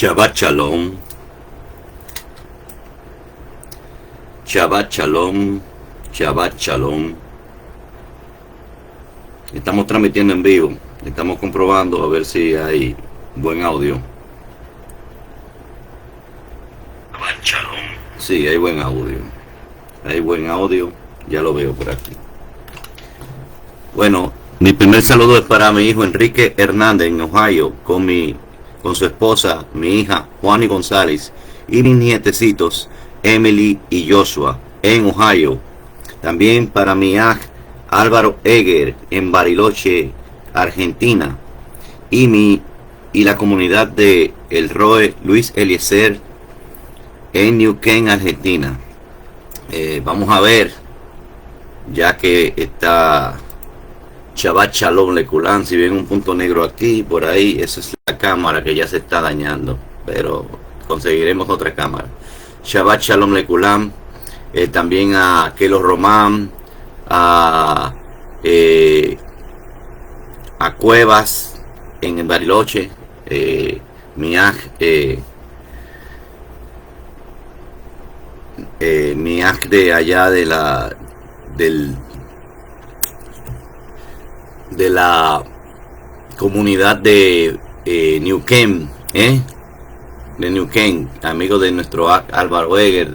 Shabbat Shalom, Shabbat Shalom, Shabbat Shalom. Estamos transmitiendo en vivo, estamos comprobando a ver si hay buen audio. Shabbat Shalom. Sí, hay buen audio. Hay buen audio, ya lo veo por aquí. Bueno, mi primer saludo es para mi hijo Enrique Hernández en Ohio, con su esposa, mi hja Juani González y mis nietecitos Emily y Joshua en Ohio. También para mi hija Álvaro Eger en Bariloche, Argentina, y la comunidad de El Roe Luis Eliezer en Neuquén, Argentina. Vamos a ver, ya que está Shabbat Shalom Lekulam, si ven un punto negro aquí, por ahí, esa es la cámara que ya se está dañando, pero conseguiremos otra cámara. Shabbat Shalom Lekulam, también a Kelo Román, a Cuevas en Bariloche, Miaj de allá de la comunidad de Neuquén, de Neuquén, amigos de nuestro Álvaro Eger,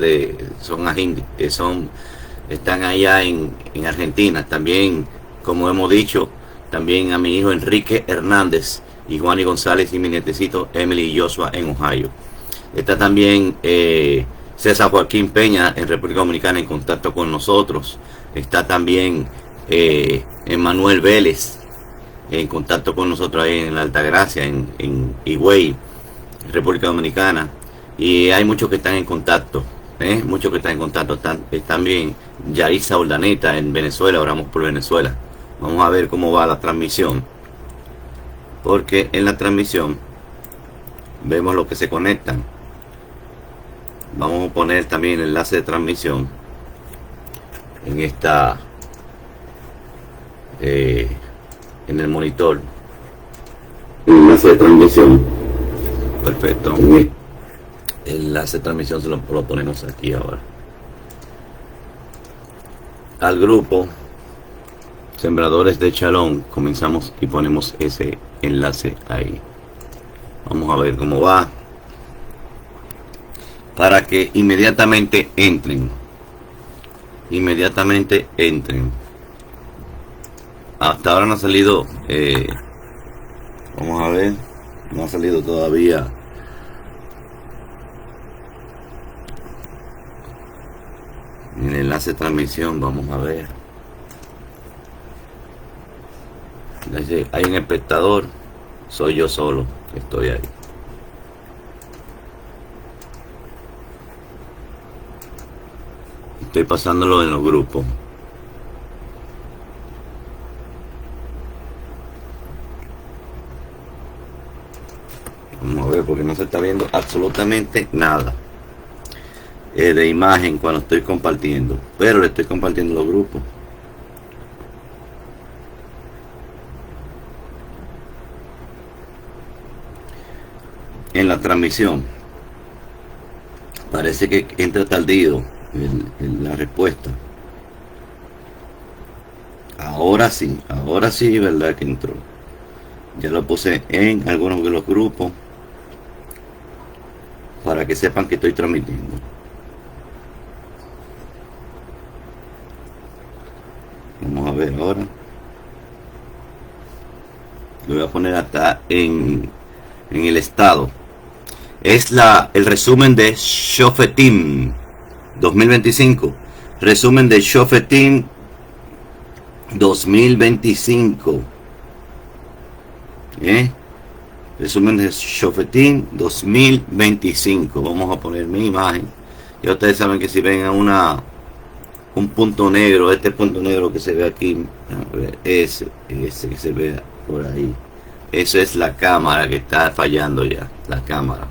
están allá en Argentina. También, como hemos dicho, también a mi hijo Enrique Hernández y Juani González y mi nietecito Emily y Joshua en Ohio. Está también César Joaquín Peña en República Dominicana en contacto con nosotros. Está también Emanuel Vélez en contacto con nosotros ahí en la Altagracia, en Higüey, República Dominicana. Y hay muchos que están en contacto, muchos que están en contacto. También Yarisa Urdaneta en Venezuela, oramos por Venezuela. Vamos a ver cómo va la transmisión, porque en la transmisión vemos lo que se conectan. Vamos a poner también el enlace de transmisión en esta en el monitor. El enlace de transmisión. Perfecto. El enlace de transmisión se lo ponemos aquí ahora. Al grupo Sembradores de Shalom comenzamos y ponemos ese enlace ahí. Vamos a ver cómo va, para que inmediatamente entren. Hasta ahora no ha salido, vamos a ver, no ha salido todavía el enlace de transmisión. Vamos a ver. Dice, hay un espectador, soy yo solo, estoy ahí. Estoy pasándolo en los grupos. Vamos a ver, porque no se está viendo absolutamente nada de imagen cuando estoy compartiendo, pero le estoy compartiendo los grupos. En la transmisión parece que entra tardío la respuesta. Ahora sí, verdad que entró. Ya lo puse en algunos de los grupos para que sepan que estoy transmitiendo. Vamos a ver ahora. Lo voy a poner hasta en el estado. Es el resumen de Shofetim 2025. Resumen de Shofetim 2025. Resumen de Shofetim 2025. Vamos a poner mi imagen. Ya ustedes saben que si ven un punto negro, este punto negro que se ve aquí, ese que se ve por ahí, eso es la cámara que está fallando ya, la cámara.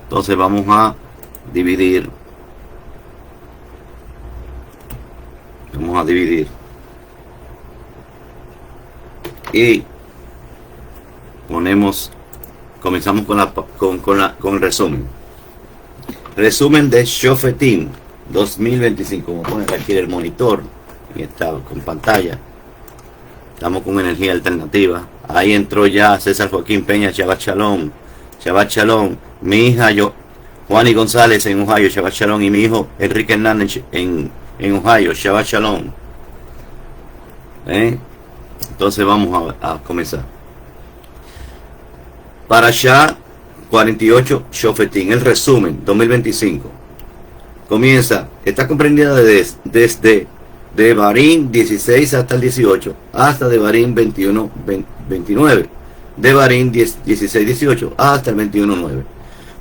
Entonces vamos a dividir. Y ponemos comenzamos con el resumen. Resumen de Shofetim 2025. Como ponen aquí el monitor y está con pantalla. Estamos con energía alternativa. Ahí entró ya César Joaquín Peña, Shabbat Shalom. Shabbat Shalom. Mi hija Juani González en Ohio, Shabbat Shalom. Y mi hijo Enrique Hernández en Ohio, Shabbat Shalom. Entonces vamos a comenzar. Parashá 48 Shofetim, el resumen 2025. Comienza, está comprendida desde Devarim 16 hasta el 18, hasta Devarim 21, 29. Devarim 16, 18, hasta el 21, 9.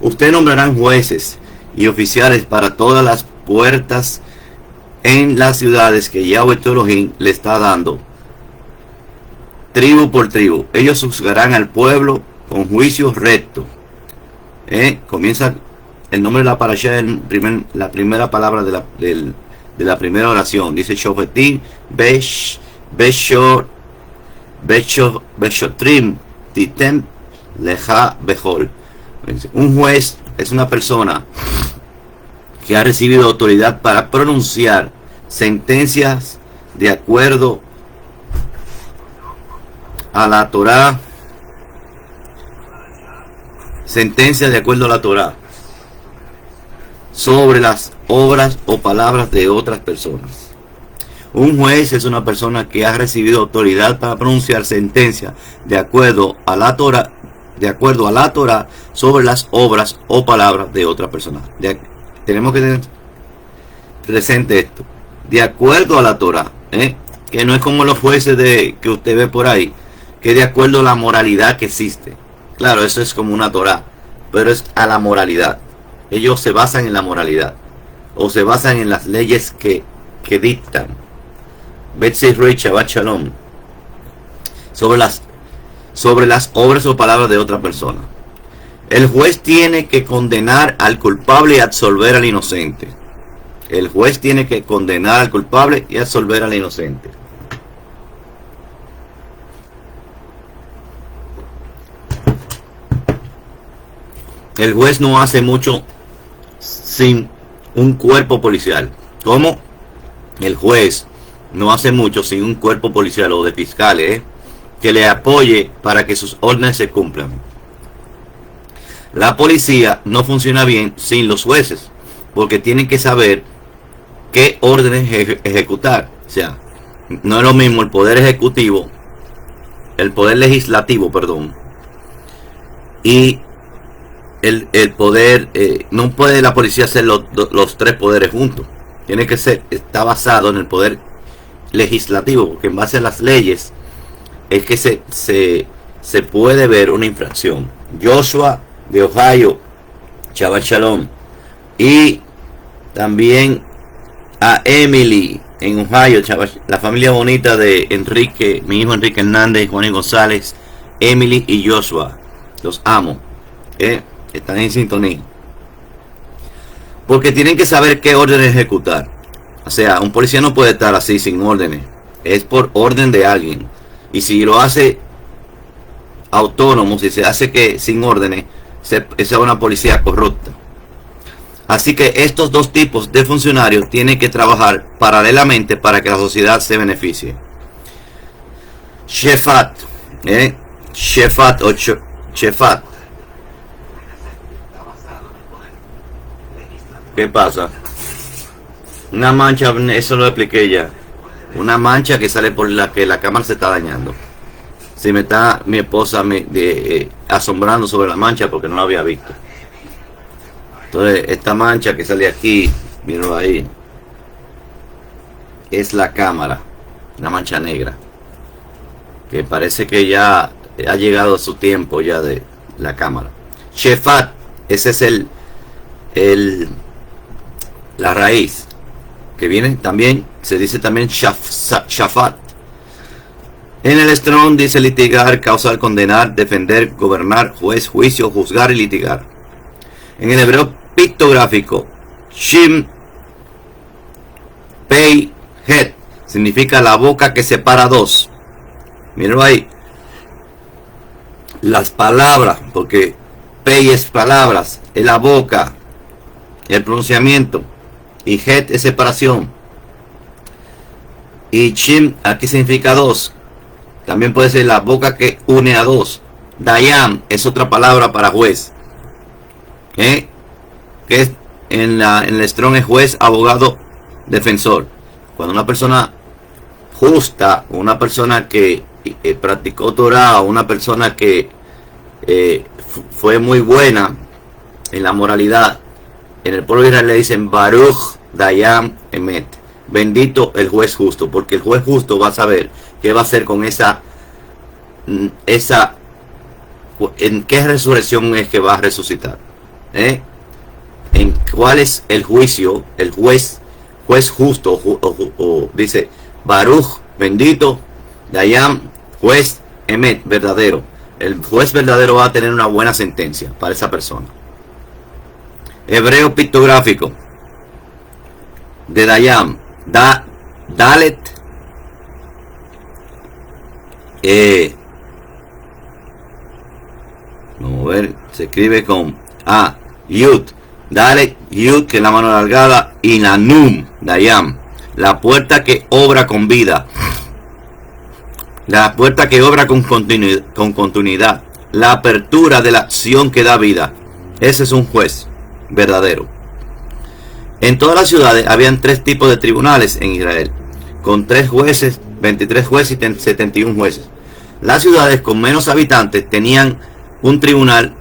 Ustedes nombrarán jueces y oficiales para todas las puertas en las ciudades que Yahweh tu Elohim le está dando, tribu por tribu. Ellos juzgarán al pueblo con juicio recto. Comienza el nombre de la parashá, la primera palabra de la primera oración. Dice Shofetim Beshotrim Titem Leja Behol. Un juez es una persona que ha recibido autoridad para pronunciar sentencias de acuerdo a la Torá. Sentencias de acuerdo a la Torá sobre las obras o palabras de otras personas. Un juez es una persona que ha recibido autoridad para pronunciar sentencias de acuerdo a la Torá, sobre las obras o palabras de otra persona. Tenemos que tener presente esto. De acuerdo a la Torá, que no es como los jueces que usted ve por ahí, que de acuerdo a la moralidad que existe. Claro, eso es como una Torá, pero es a la moralidad. Ellos se basan en la moralidad, o se basan en las leyes que dictan. Betsy Rey Shabbat Shalom. Sobre las obras o palabras de otra persona. El juez tiene que condenar al culpable y absolver al inocente. El juez tiene que condenar al culpable y absolver al inocente. El juez no hace mucho sin un cuerpo policial. ¿Cómo? El juez no hace mucho sin un cuerpo policial o de fiscales que le apoye para que sus órdenes se cumplan. La policía no funciona bien sin los jueces, porque tienen que saber qué órdenes ejecutar. O sea, no es lo mismo el poder legislativo, y el poder, no puede la policía hacer los tres poderes juntos. Tiene que está basado en el poder legislativo, porque en base a las leyes es que se puede ver una infracción. Joshua de Ohio, Shabbat Shalom. Y también a Emily en Ohio, la familia bonita de Enrique, mi hijo Enrique Hernández, Juan y González, Emily y Joshua. Los amo. Están en sintonía. Porque tienen que saber qué órdenes ejecutar. O sea, un policía no puede estar así sin órdenes. Es por orden de alguien. Y si lo hace autónomo, si se hace que sin órdenes, esa es una policía corrupta. Así que estos dos tipos de funcionarios tienen que trabajar paralelamente para que la sociedad se beneficie. Shefat, Shefat o Shefat. ¿Qué pasa? Una mancha, eso lo expliqué ya. Una mancha que sale por la que la cámara se está dañando. Si me está mi esposa asombrando sobre la mancha porque no la había visto. Entonces, esta mancha que sale aquí, míralo ahí, es la cámara, una mancha negra, que parece que ya ha llegado su tiempo ya de la cámara. Shefat, ese es la raíz, que viene también, se dice también Shafat. En el Strong dice litigar, causar, condenar, defender, gobernar, juez, juicio, juzgar y litigar. En el hebreo pictográfico, Shim Pei Het significa la boca que separa dos. Mírenlo ahí. las palabras, porque pei es palabras, es la boca, el pronunciamiento, y het es separación, y chim aquí significa dos, también puede ser la boca que une a dos. Dayam es otra palabra para juez, que es en el Strong es juez, abogado, defensor. Cuando una persona justa, una persona que practicó Torah, una persona que fue muy buena en la moralidad, en el pueblo de Israel le dicen Baruch Dayam Emet, bendito el juez justo, porque el juez justo va a saber qué va a hacer con esa en qué resurrección es que va a resucitar, en cuál es el juicio, el juez justo, o dice Baruch, bendito, Dayam, juez, Emet, verdadero. El juez verdadero va a tener una buena sentencia para esa persona. Hebreo pictográfico de Dayam, Dalet, vamos a ver, se escribe con Yud, Dalet, Yud, que es la mano alargada, y Nanum, Dayam, la puerta que obra con vida, la puerta que obra con continuidad, la apertura de la acción que da vida. Ese es un juez verdadero. En todas las ciudades habían tres tipos de tribunales en Israel, con 3 jueces, 23 jueces y 71 jueces. Las ciudades con menos habitantes tenían un tribunal,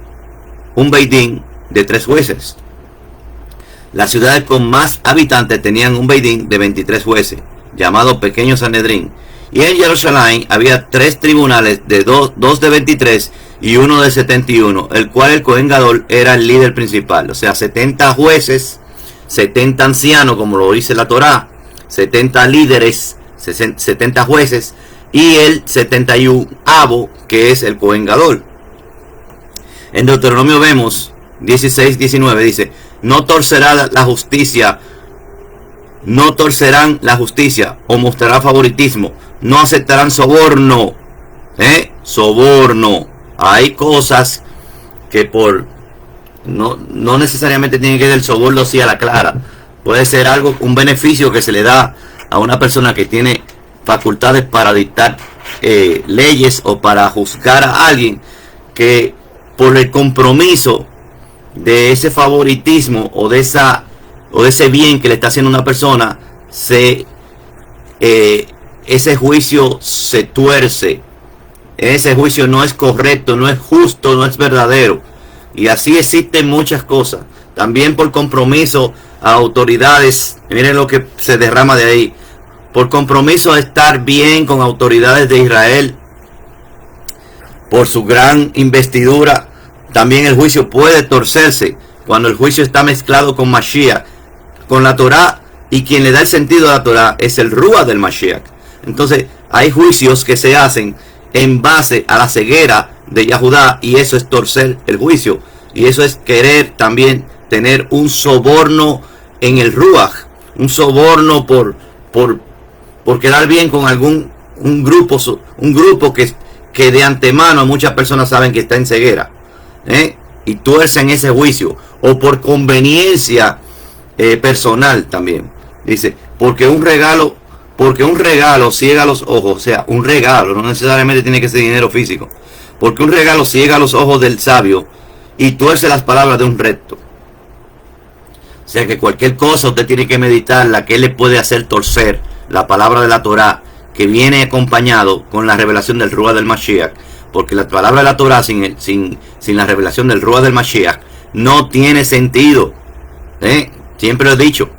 un beidín de 3 jueces. Las ciudades con más habitantes tenían un beidín de 23 jueces, llamado Pequeño Sanedrín. Y en Jerusalén había 3 tribunales, de 2 de 23 y 1 de 71, el cual el Cohen Gadol era el líder principal. O sea, 70 jueces, 70 ancianos, como lo dice la Torá, 70 líderes, 70 jueces, y el 71avo, que es el Cohen Gadol. En Deuteronomio vemos 16-19, dice: no torcerá la justicia, no torcerán la justicia o mostrará favoritismo, no aceptarán soborno, soborno. Hay cosas que no necesariamente tienen que ser el soborno así a la clara. Puede ser algo, un beneficio que se le da a una persona que tiene facultades para dictar leyes o para juzgar a alguien, que por el compromiso de ese favoritismo o de ese bien que le está haciendo una persona, ese juicio se tuerce, ese juicio no es correcto, no es justo, no es verdadero. Y así existen muchas cosas. También por compromiso a autoridades, miren lo que se derrama de ahí, por compromiso a estar bien con autoridades de Israel, por su gran investidura, también el juicio puede torcerse cuando el juicio está mezclado con Mashiach, con la Torá, y quien le da el sentido a la Torá es el Ruach del Mashiach. Entonces hay juicios que se hacen en base a la ceguera de Yahudá, y eso es torcer el juicio, y eso es querer también tener un soborno en el Ruach, un soborno por quedar bien con un grupo que de antemano muchas personas saben que está en ceguera, y tuercen ese juicio, o por conveniencia personal también. Dice, porque un regalo ciega los ojos. O sea, un regalo no necesariamente tiene que ser dinero físico, porque un regalo ciega los ojos del sabio y tuerce las palabras de un recto. O sea que cualquier cosa usted tiene que meditar la que le puede hacer torcer la palabra de la Torá, que viene acompañado con la revelación del Ruach del Mashiach, porque la palabra de la Torá sin la revelación del Ruach del Mashiach no tiene sentido. Siempre lo he dicho,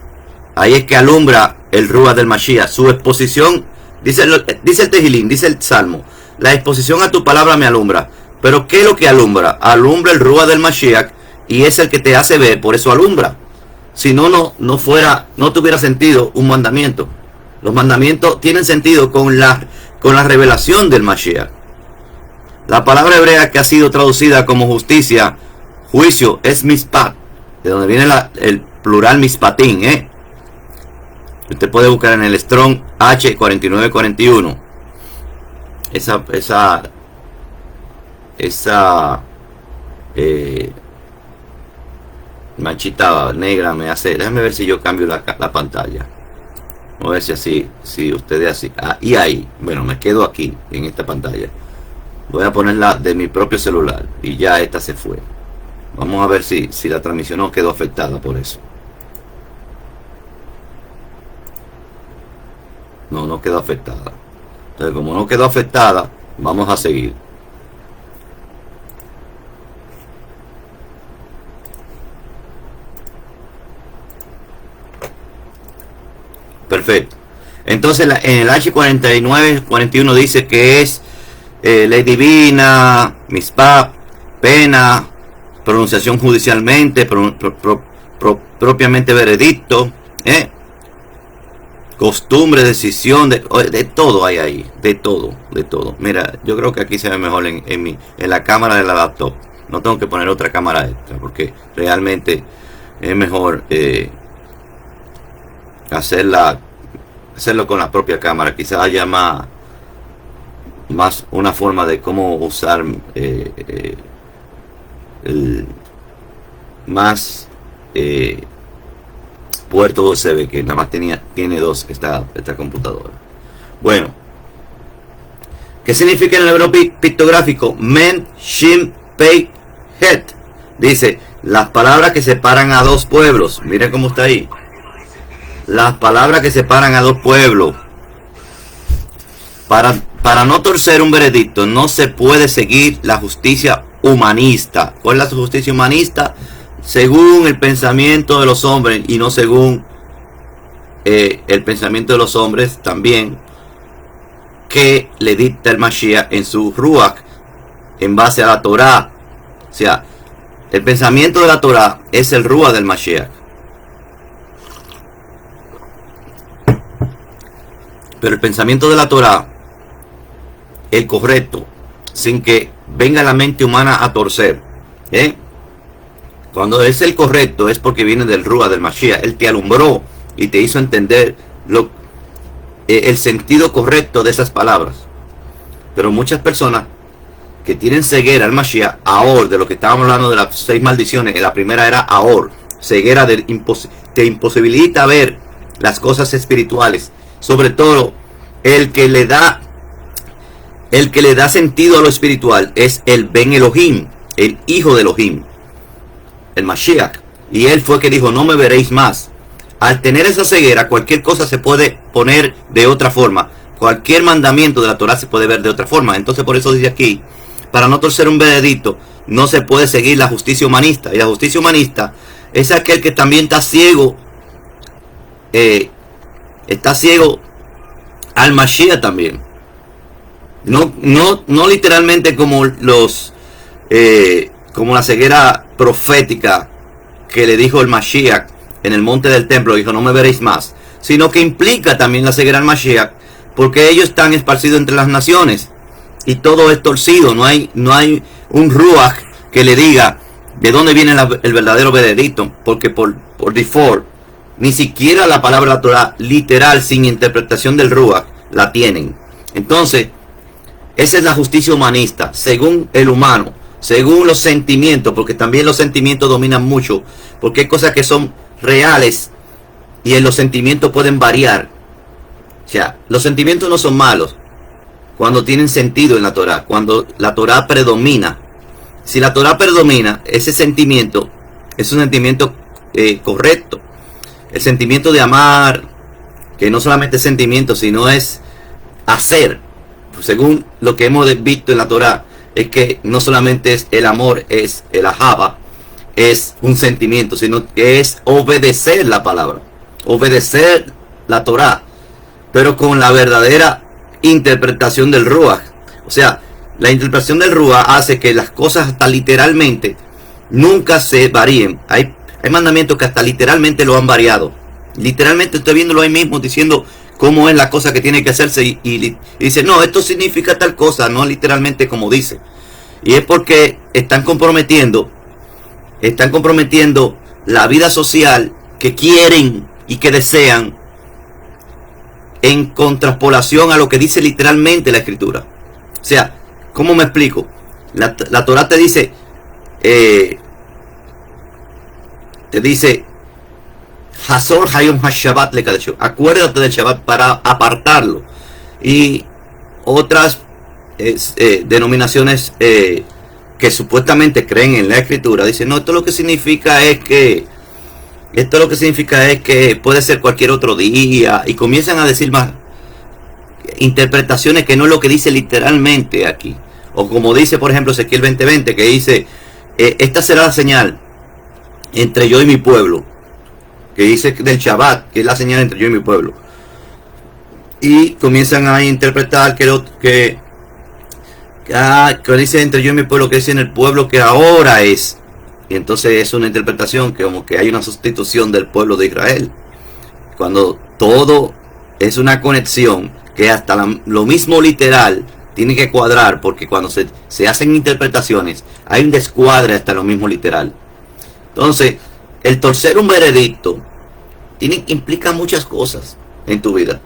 ahí es que alumbra el Ruach del Mashiach, su exposición. Dice el Tejilín, dice el Salmo: la exposición a tu palabra me alumbra. Pero ¿qué es lo que alumbra? Alumbra el Ruach del Mashiach, y es el que te hace ver, por eso alumbra. Si no tuviera sentido un mandamiento. Los mandamientos tienen sentido con la revelación del Mashiach. La palabra hebrea que ha sido traducida como justicia, juicio, es mispat, de donde viene el plural mispatín. Usted puede buscar en el Strong H4941 esa manchita negra me hace. Déjame ver si yo cambio la pantalla. Vamos a ver si así, si ustedes así. Y ahí, bueno, me quedo aquí en esta pantalla. Voy a ponerla de mi propio celular y ya esta se fue. Vamos a ver si la transmisión no quedó afectada por eso. No quedó afectada. Entonces, como no quedó afectada, vamos a seguir. Perfecto. Entonces en el H49-41 dice que es ley divina, mispap, pena, pronunciación judicialmente, propiamente veredicto, costumbre, decisión, de todo hay ahí, de todo. Mira, yo creo que aquí se ve mejor en la cámara de la laptop. No tengo que poner otra cámara extra porque realmente es mejor hacerlo con la propia cámara. Quizás haya más una forma de cómo usar más puerto USB, que nada más tiene dos esta computadora. Bueno, ¿qué significa en el hebreo pictográfico? Men, Shim, Pei, Het. Dice, las palabras que separan a dos pueblos. Miren cómo está ahí. Las palabras que separan a dos pueblos. Para no torcer un veredicto, no se puede seguir la justicia humanista. ¿Cuál es la justicia humanista? Según el pensamiento de los hombres y no según el pensamiento de los hombres también, que le dicta el Mashiach en su Ruach, en base a la Torah. O sea, el pensamiento de la Torah es el Ruach del Mashiach. Pero el pensamiento de la Torah, el correcto, sin que venga la mente humana a torcer. Cuando es el correcto es porque viene del Ruach del Mashiach. Él te alumbró y te hizo entender el sentido correcto de esas palabras. Pero muchas personas que tienen ceguera al Mashiach, ahora de lo que estábamos hablando de las 6 maldiciones, la primera era ahora, ceguera te imposibilita ver las cosas espirituales. Sobre todo, el que le da sentido a lo espiritual es el Ben Elohim, el hijo de Elohim, el Mashiach. Y él fue que dijo, no me veréis más. Al tener esa ceguera, cualquier cosa se puede poner de otra forma. Cualquier mandamiento de la Torah se puede ver de otra forma. Entonces por eso dice aquí, para no torcer un veredicto, no se puede seguir la justicia humanista. Y la justicia humanista es aquel que también está ciego. Está ciego al Mashiach también. No literalmente como como la ceguera profética que le dijo el Mashiach en el monte del templo, dijo no me veréis más, sino que implica también la ceguera al Mashiach, porque ellos están esparcidos entre las naciones y todo es torcido. No hay un Ruach que le diga de dónde viene el verdadero veredicto, porque por default ni siquiera la palabra Torah literal sin interpretación del Ruach la tienen. Entonces esa es la justicia humanista, según el humano, según los sentimientos, porque también los sentimientos dominan mucho, porque hay cosas que son reales y en los sentimientos pueden variar. O sea, los sentimientos no son malos cuando tienen sentido en la Torah, cuando la Torah predomina. Si la Torah predomina, ese sentimiento es un sentimiento correcto. El sentimiento de amar, que no solamente es sentimiento, sino es hacer. Según lo que hemos visto en la Torah, es que no solamente es el amor, es el ahava, es un sentimiento, sino que es obedecer la palabra, obedecer la Torah, pero con la verdadera interpretación del Ruach. O sea, la interpretación del Ruach hace que las cosas hasta literalmente nunca se varíen. Hay mandamientos que hasta literalmente lo han variado. Literalmente estoy viéndolo ahí mismo diciendo cómo es la cosa que tiene que hacerse y dice, no, esto significa tal cosa, no literalmente como dice. Y es porque están comprometiendo la vida social que quieren y que desean en contrapolación a lo que dice literalmente la Escritura. O sea, ¿cómo me explico? La Torah te dice, Hazor Hayom HaShabbat Lekadeshu, acuérdate del Shabbat para apartarlo. Y otras denominaciones que supuestamente creen en la escritura dicen, no, esto lo que significa es que puede ser cualquier otro día, y comienzan a decir más interpretaciones que no es lo que dice literalmente aquí. O como dice, por ejemplo, Ezequiel 20:20, que dice, esta será la señal entre yo y mi pueblo, que dice del Shabbat, que es la señal entre yo y mi pueblo. Y comienzan a interpretar que dice entre yo y mi pueblo, que dice en el pueblo que ahora es. Y entonces es una interpretación que como que hay una sustitución del pueblo de Israel, cuando todo es una conexión que hasta lo mismo literal tiene que cuadrar, porque cuando se hacen interpretaciones hay un descuadre hasta lo mismo literal. Entonces, el torcer un veredicto implica muchas cosas en tu vida.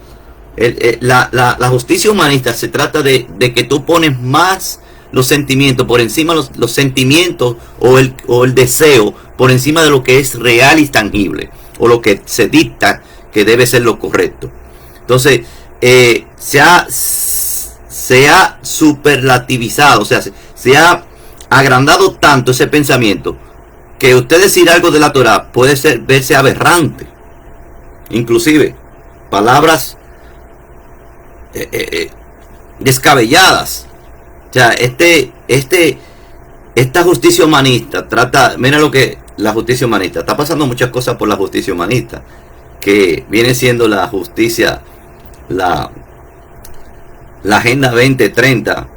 La justicia humanista se trata de que tú pones más los sentimientos por encima, los sentimientos o el deseo por encima de lo que es real y tangible, o lo que se dicta que debe ser lo correcto. Entonces, se ha superlativizado, o sea, se ha agrandado tanto ese pensamiento, que usted decir algo de la Torah puede verse aberrante. Inclusive, palabras descabelladas. O sea, esta justicia humanista mira lo que la justicia humanista, está pasando muchas cosas por la justicia humanista, que viene siendo la justicia, la Agenda 2030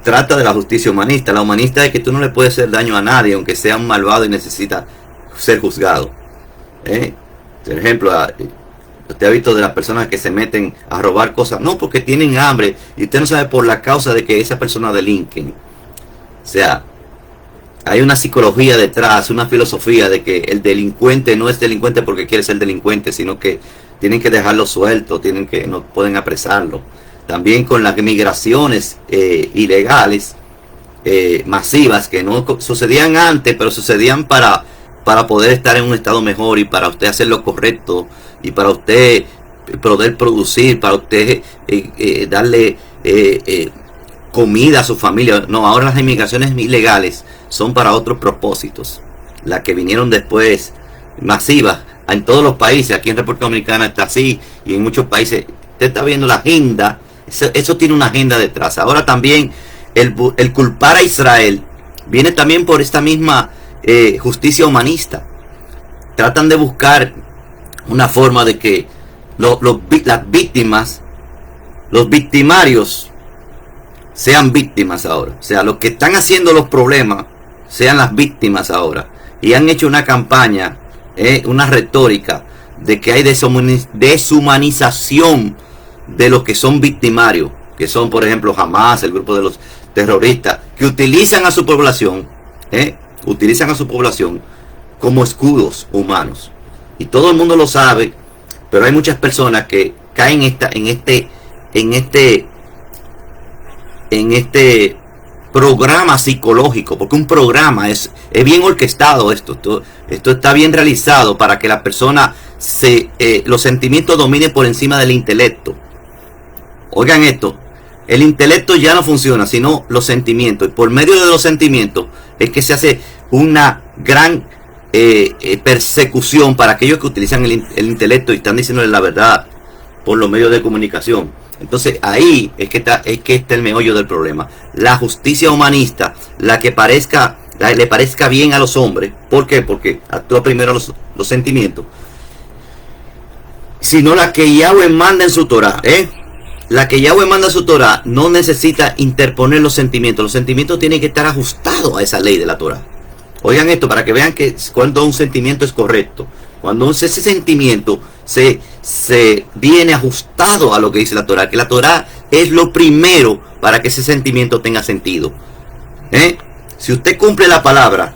trata de la justicia humanista. La humanista es que tú no le puedes hacer daño a nadie, aunque sea un malvado y necesita ser juzgado. Por ejemplo, usted ha visto de las personas que se meten a robar cosas, no porque tienen hambre, y usted no sabe por la causa de que esa persona delinquen. O sea, hay una psicología detrás, una filosofía de que el delincuente no es delincuente porque quiere ser delincuente, sino que tienen que dejarlo suelto, no pueden apresarlo. También con las migraciones ilegales masivas que no sucedían antes, pero sucedían para poder estar en un estado mejor, y para usted hacer lo correcto, y para usted poder producir, para usted darle comida a su familia. No, ahora las inmigraciones ilegales son para otros propósitos. Las que vinieron después, masivas, en todos los países. Aquí en República Dominicana está así, y en muchos países. Usted está viendo la agenda, eso tiene una agenda detrás. Ahora también el culpar a Israel viene también por esta misma justicia humanista. Tratan de buscar una forma de que las víctimas, los victimarios, sean víctimas ahora. O sea, los que están haciendo los problemas sean las víctimas ahora. Y han hecho una campaña, una retórica de que hay deshumanización de los que son victimarios, que son, por ejemplo, Hamas, el grupo de los terroristas, que utilizan a su población como escudos humanos. Y todo el mundo lo sabe, pero hay muchas personas que caen en este programa psicológico, porque un programa es bien orquestado. Esto está bien realizado para que la persona los sentimientos dominen por encima del intelecto. Oigan esto, el intelecto ya no funciona, sino los sentimientos, y por medio de los sentimientos es que se hace una gran persecución para aquellos que utilizan el intelecto y están diciéndole la verdad por los medios de comunicación. Entonces ahí es que está el meollo del problema. La justicia humanista, la que le parezca bien a los hombres. ¿Por qué? Porque actúa primero los sentimientos. Sino la que Yahweh manda en su Torah, la que Yahweh manda en su Torah no necesita interponer los sentimientos. Los sentimientos tienen que estar ajustados a esa ley de la Torah. Oigan esto para que vean que cuando un sentimiento es correcto, cuando ese sentimiento se viene ajustado a lo que dice la Torah, que la Torah es lo primero para que ese sentimiento tenga sentido. Si usted cumple la palabra,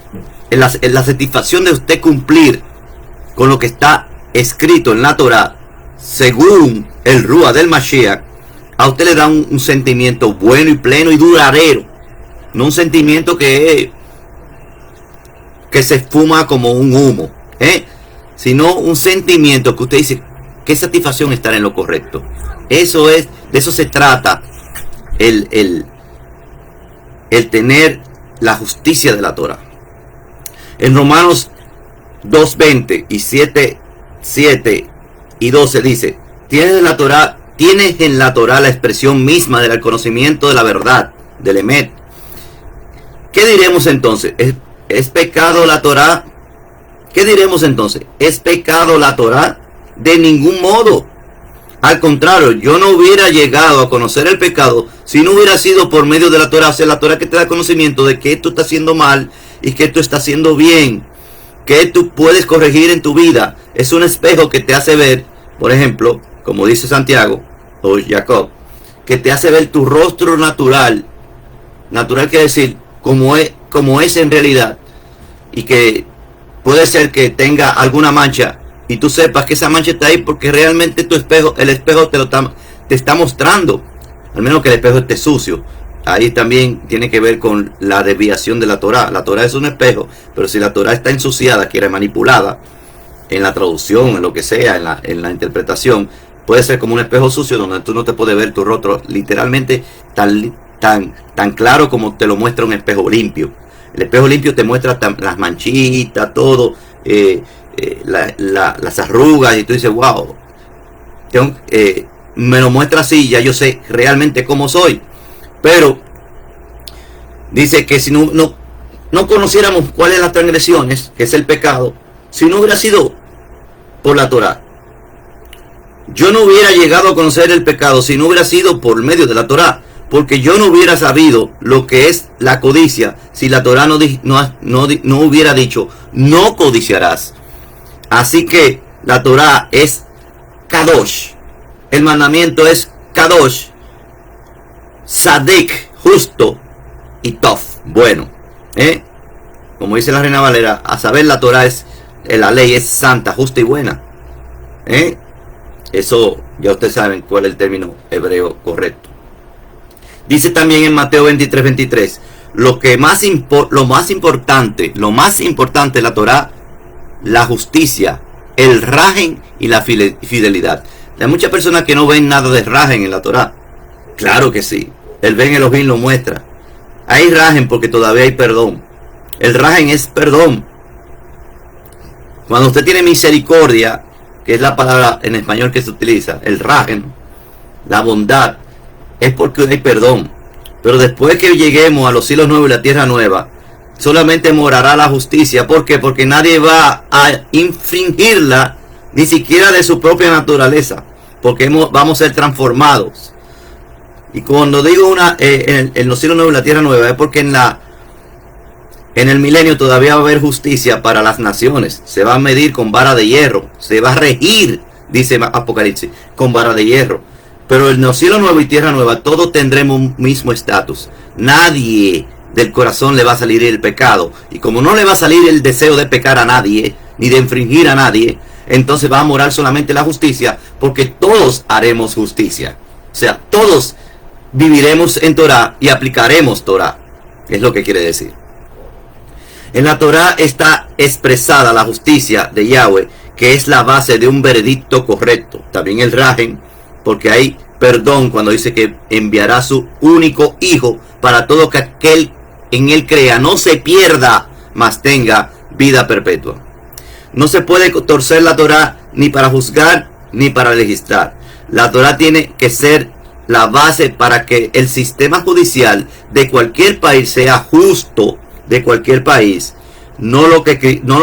en la satisfacción de usted cumplir con lo que está escrito en la Torah, según el Ruach del Mashiach, a usted le da un sentimiento bueno y pleno y duradero. no un sentimiento que se fuma como un humo, sino un sentimiento que usted dice, qué satisfacción estar en lo correcto. Eso es, de eso se trata el tener la justicia de la Torah. En Romanos 2:20 y 7 y 12 dice, tienes en la Torah la expresión misma del conocimiento de la verdad, del Emet. ¿Qué diremos entonces? ¿Es pecado la Torah? ¿Qué diremos entonces? ¿Es pecado la Torah? De ningún modo. Al contrario, yo no hubiera llegado a conocer el pecado si no hubiera sido por medio de la Torah. O sea, la Torah que te da conocimiento de que tú estás haciendo mal y que tú estás haciendo bien, que tú puedes corregir en tu vida. Es un espejo que te hace ver, por ejemplo, como dice Santiago o Jacob, que te hace ver tu rostro natural. Natural quiere decir como es en realidad, y que puede ser que tenga alguna mancha y tú sepas que esa mancha está ahí porque realmente el espejo te está mostrando, al menos que el espejo esté sucio. Ahí también tiene que ver con la desviación de la Torah. La Torah es un espejo, pero si la Torah está ensuciada, que era manipulada en la traducción, en lo que sea, en la interpretación, puede ser como un espejo sucio donde tú no te puedes ver tu rostro literalmente tan claro como te lo muestra un espejo limpio. El espejo limpio te muestra las manchitas, todo, las arrugas, y tú dices, wow, me lo muestra así, ya yo sé realmente cómo soy. Pero dice que si no conociéramos cuáles son las transgresiones, que es el pecado, si no hubiera sido por la Torah, yo no hubiera llegado a conocer el pecado si no hubiera sido por medio de la Torah, porque yo no hubiera sabido lo que es la codicia si la Torah no hubiera dicho, no codiciarás. Así que la Torah es Kadosh, el mandamiento es Kadosh, Sadik, justo, y Tov, bueno. Como dice la Reina Valera, a saber, la Torah la ley es santa, justa y buena. Eso ya ustedes saben cuál es el término hebreo correcto. Dice también en Mateo 23:23, lo más importante de la Torah, la justicia, el rajen y la fidelidad. Hay muchas personas que no ven nada de rajen en la Torah. Claro que sí. El Ben Elohim lo muestra. Hay rajen porque todavía hay perdón. El rajen es perdón. Cuando usted tiene misericordia, que es la palabra en español que se utiliza, el rajen, la bondad, es porque hay perdón. Pero después que lleguemos a los cielos nuevos y la tierra nueva, solamente morará la justicia. ¿Por qué? Porque nadie va a infringirla, ni siquiera de su propia naturaleza, porque vamos a ser transformados. Y cuando digo en los cielos nuevos y la tierra nueva, es porque en el milenio todavía va a haber justicia para las naciones. Se va a medir con vara de hierro, se va a regir, dice Apocalipsis, con vara de hierro. Pero en los cielos nuevos y tierra nueva todos tendremos un mismo estatus. Nadie del corazón le va a salir el pecado. Y como no le va a salir el deseo de pecar a nadie, ni de infringir a nadie, entonces va a morar solamente la justicia, porque todos haremos justicia. O sea, todos viviremos en Torah y aplicaremos Torah. Es lo que quiere decir. En la Torah está expresada la justicia de Yahweh, que es la base de un veredicto correcto. También el rajen, porque hay perdón cuando dice que enviará su único hijo para todo que aquel en él crea no se pierda, mas tenga vida perpetua. No se puede torcer la Torah ni para juzgar ni para legislar. La Torah tiene que ser la base para que el sistema judicial de cualquier país sea justo, de cualquier país. No los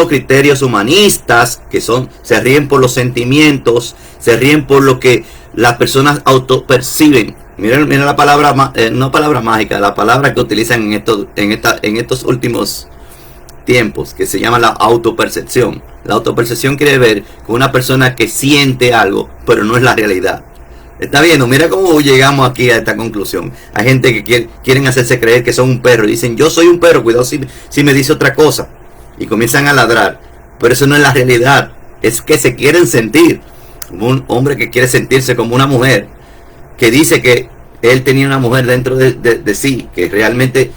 criterios humanistas que se ríen por los sentimientos, se ríen por lo que las personas autoperciben. Miren la palabra, no palabra mágica, la palabra que utilizan en estos últimos tiempos, que se llama la autopercepción. La autopercepción quiere ver con una persona que siente algo, pero no es la realidad. Está viendo, mira cómo llegamos aquí a esta conclusión. Hay gente que quieren hacerse creer que son un perro y dicen, yo soy un perro, cuidado si me dice otra cosa. Y comienzan a ladrar. Pero eso no es la realidad. Es que se quieren sentir. Como un hombre que quiere sentirse como una mujer, que dice que él tenía una mujer dentro de sí, que realmente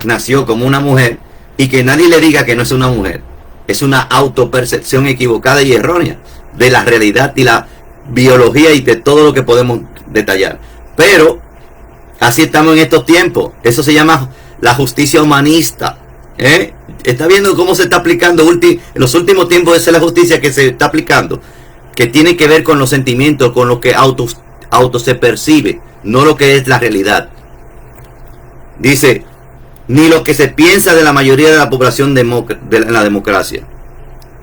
nació como una mujer y que nadie le diga que no es una mujer. Es una autopercepción equivocada y errónea de la realidad y la biología y de todo lo que podemos detallar. Pero así estamos en estos tiempos. Eso se llama la justicia humanista. Está viendo cómo se está aplicando en los últimos tiempos. Esa es la justicia que se está aplicando, que tiene que ver con los sentimientos, con lo que auto se percibe, no lo que es la realidad. Dice, ni lo que se piensa de la mayoría de la población en la democracia.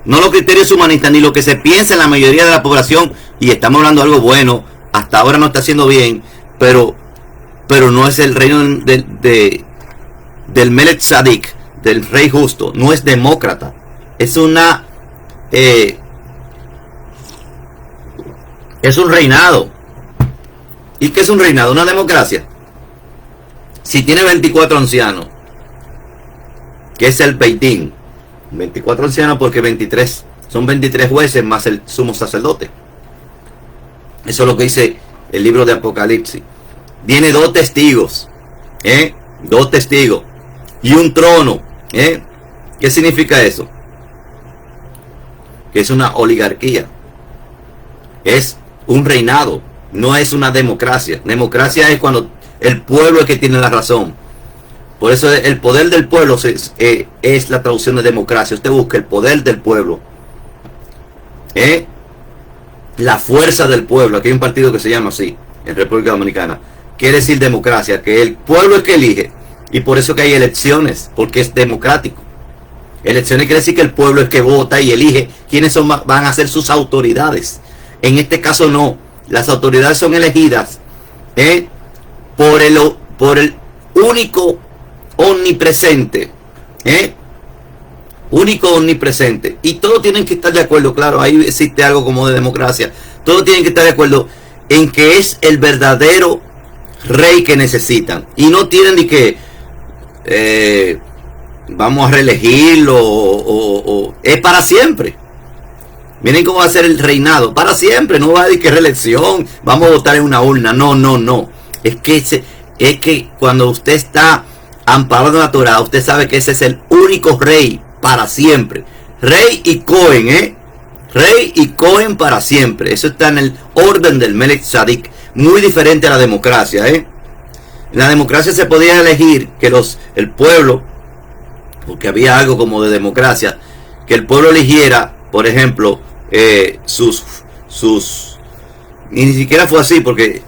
No los criterios humanistas, ni lo que se piensa en la mayoría de la población. Y estamos hablando de algo bueno. Hasta ahora no está haciendo bien, pero no es el reino del Melech Tzadik, del rey justo. No es demócrata. Es un reinado. ¿Y qué es un reinado? Una democracia. Si tiene 24 ancianos, que es el Beit Din, 24 ancianos porque 23 son 23 jueces más el sumo sacerdote. Eso es lo que dice el libro de Apocalipsis. Viene 2 testigos, 2 testigos y un trono. ¿Qué significa eso? Que es una oligarquía, es un reinado, no es una democracia. Democracia es cuando el pueblo es que tiene la razón. Por eso el poder del pueblo es la traducción de democracia. Usted busca el poder del pueblo, la fuerza del pueblo. Aquí hay un partido que se llama así en República Dominicana. Quiere decir democracia, que el pueblo es que elige. Y por eso que hay elecciones, porque es democrático. Elecciones quiere decir que el pueblo es que vota y elige quiénes van a ser sus autoridades. En este caso no. Las autoridades son elegidas por el único omnipresente. Único omnipresente. Y todos tienen que estar de acuerdo. Claro, ahí existe algo como de democracia. Todos tienen que estar de acuerdo en que es el verdadero rey que necesitan. Y no tienen ni que vamos a reelegirlo o es para siempre. Miren cómo va a ser el reinado. Para siempre. No va a decir que reelección. Vamos a votar en una urna. No. Es que cuando usted está amparado en la Torah, usted sabe que ese es el único rey para siempre. Rey y Cohen, Rey y Cohen para siempre. Eso está en el orden del Melech Tzadik. Muy diferente a la democracia, En la democracia se podía elegir que el pueblo, porque había algo como de democracia, que el pueblo eligiera, por ejemplo, y ni siquiera fue así, porque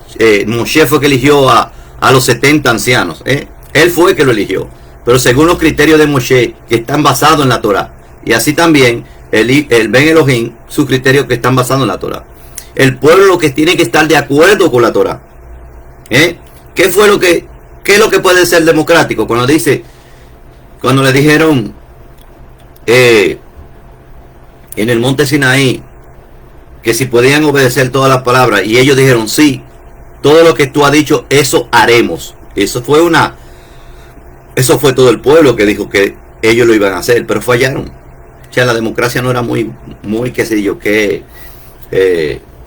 Moshe fue que eligió a los 70 ancianos, él fue el que lo eligió, pero según los criterios de Moshe, que están basados en la Torah, y así también el Ben Elohim, sus criterios que están basados en la Torah. El pueblo lo que tiene que estar de acuerdo con la Torah. ¿Qué es lo que puede ser democrático? Cuando le dijeron en el monte Sinaí que si podían obedecer todas las palabras, y ellos dijeron sí, todo lo que tú has dicho, eso haremos. Eso fue todo el pueblo que dijo que ellos lo iban a hacer, pero fallaron. O sea, la democracia no era muy qué sé yo,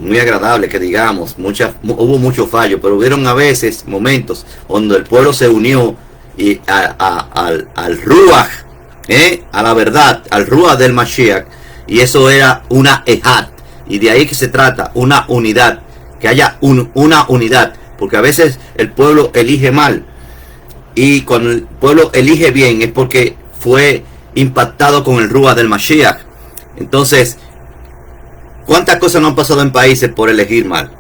muy agradable, que digamos, hubo muchos fallos, pero hubieron a veces momentos donde el pueblo se unió y al Ruach, a la verdad, al Ruach del Mashiach, y eso era una ejad, y de ahí que se trata, una unidad, que haya una unidad, porque a veces el pueblo elige mal, y cuando el pueblo elige bien es porque fue impactado con el Ruach del Mashiach. Entonces, ¿cuántas cosas no han pasado en países por elegir mal?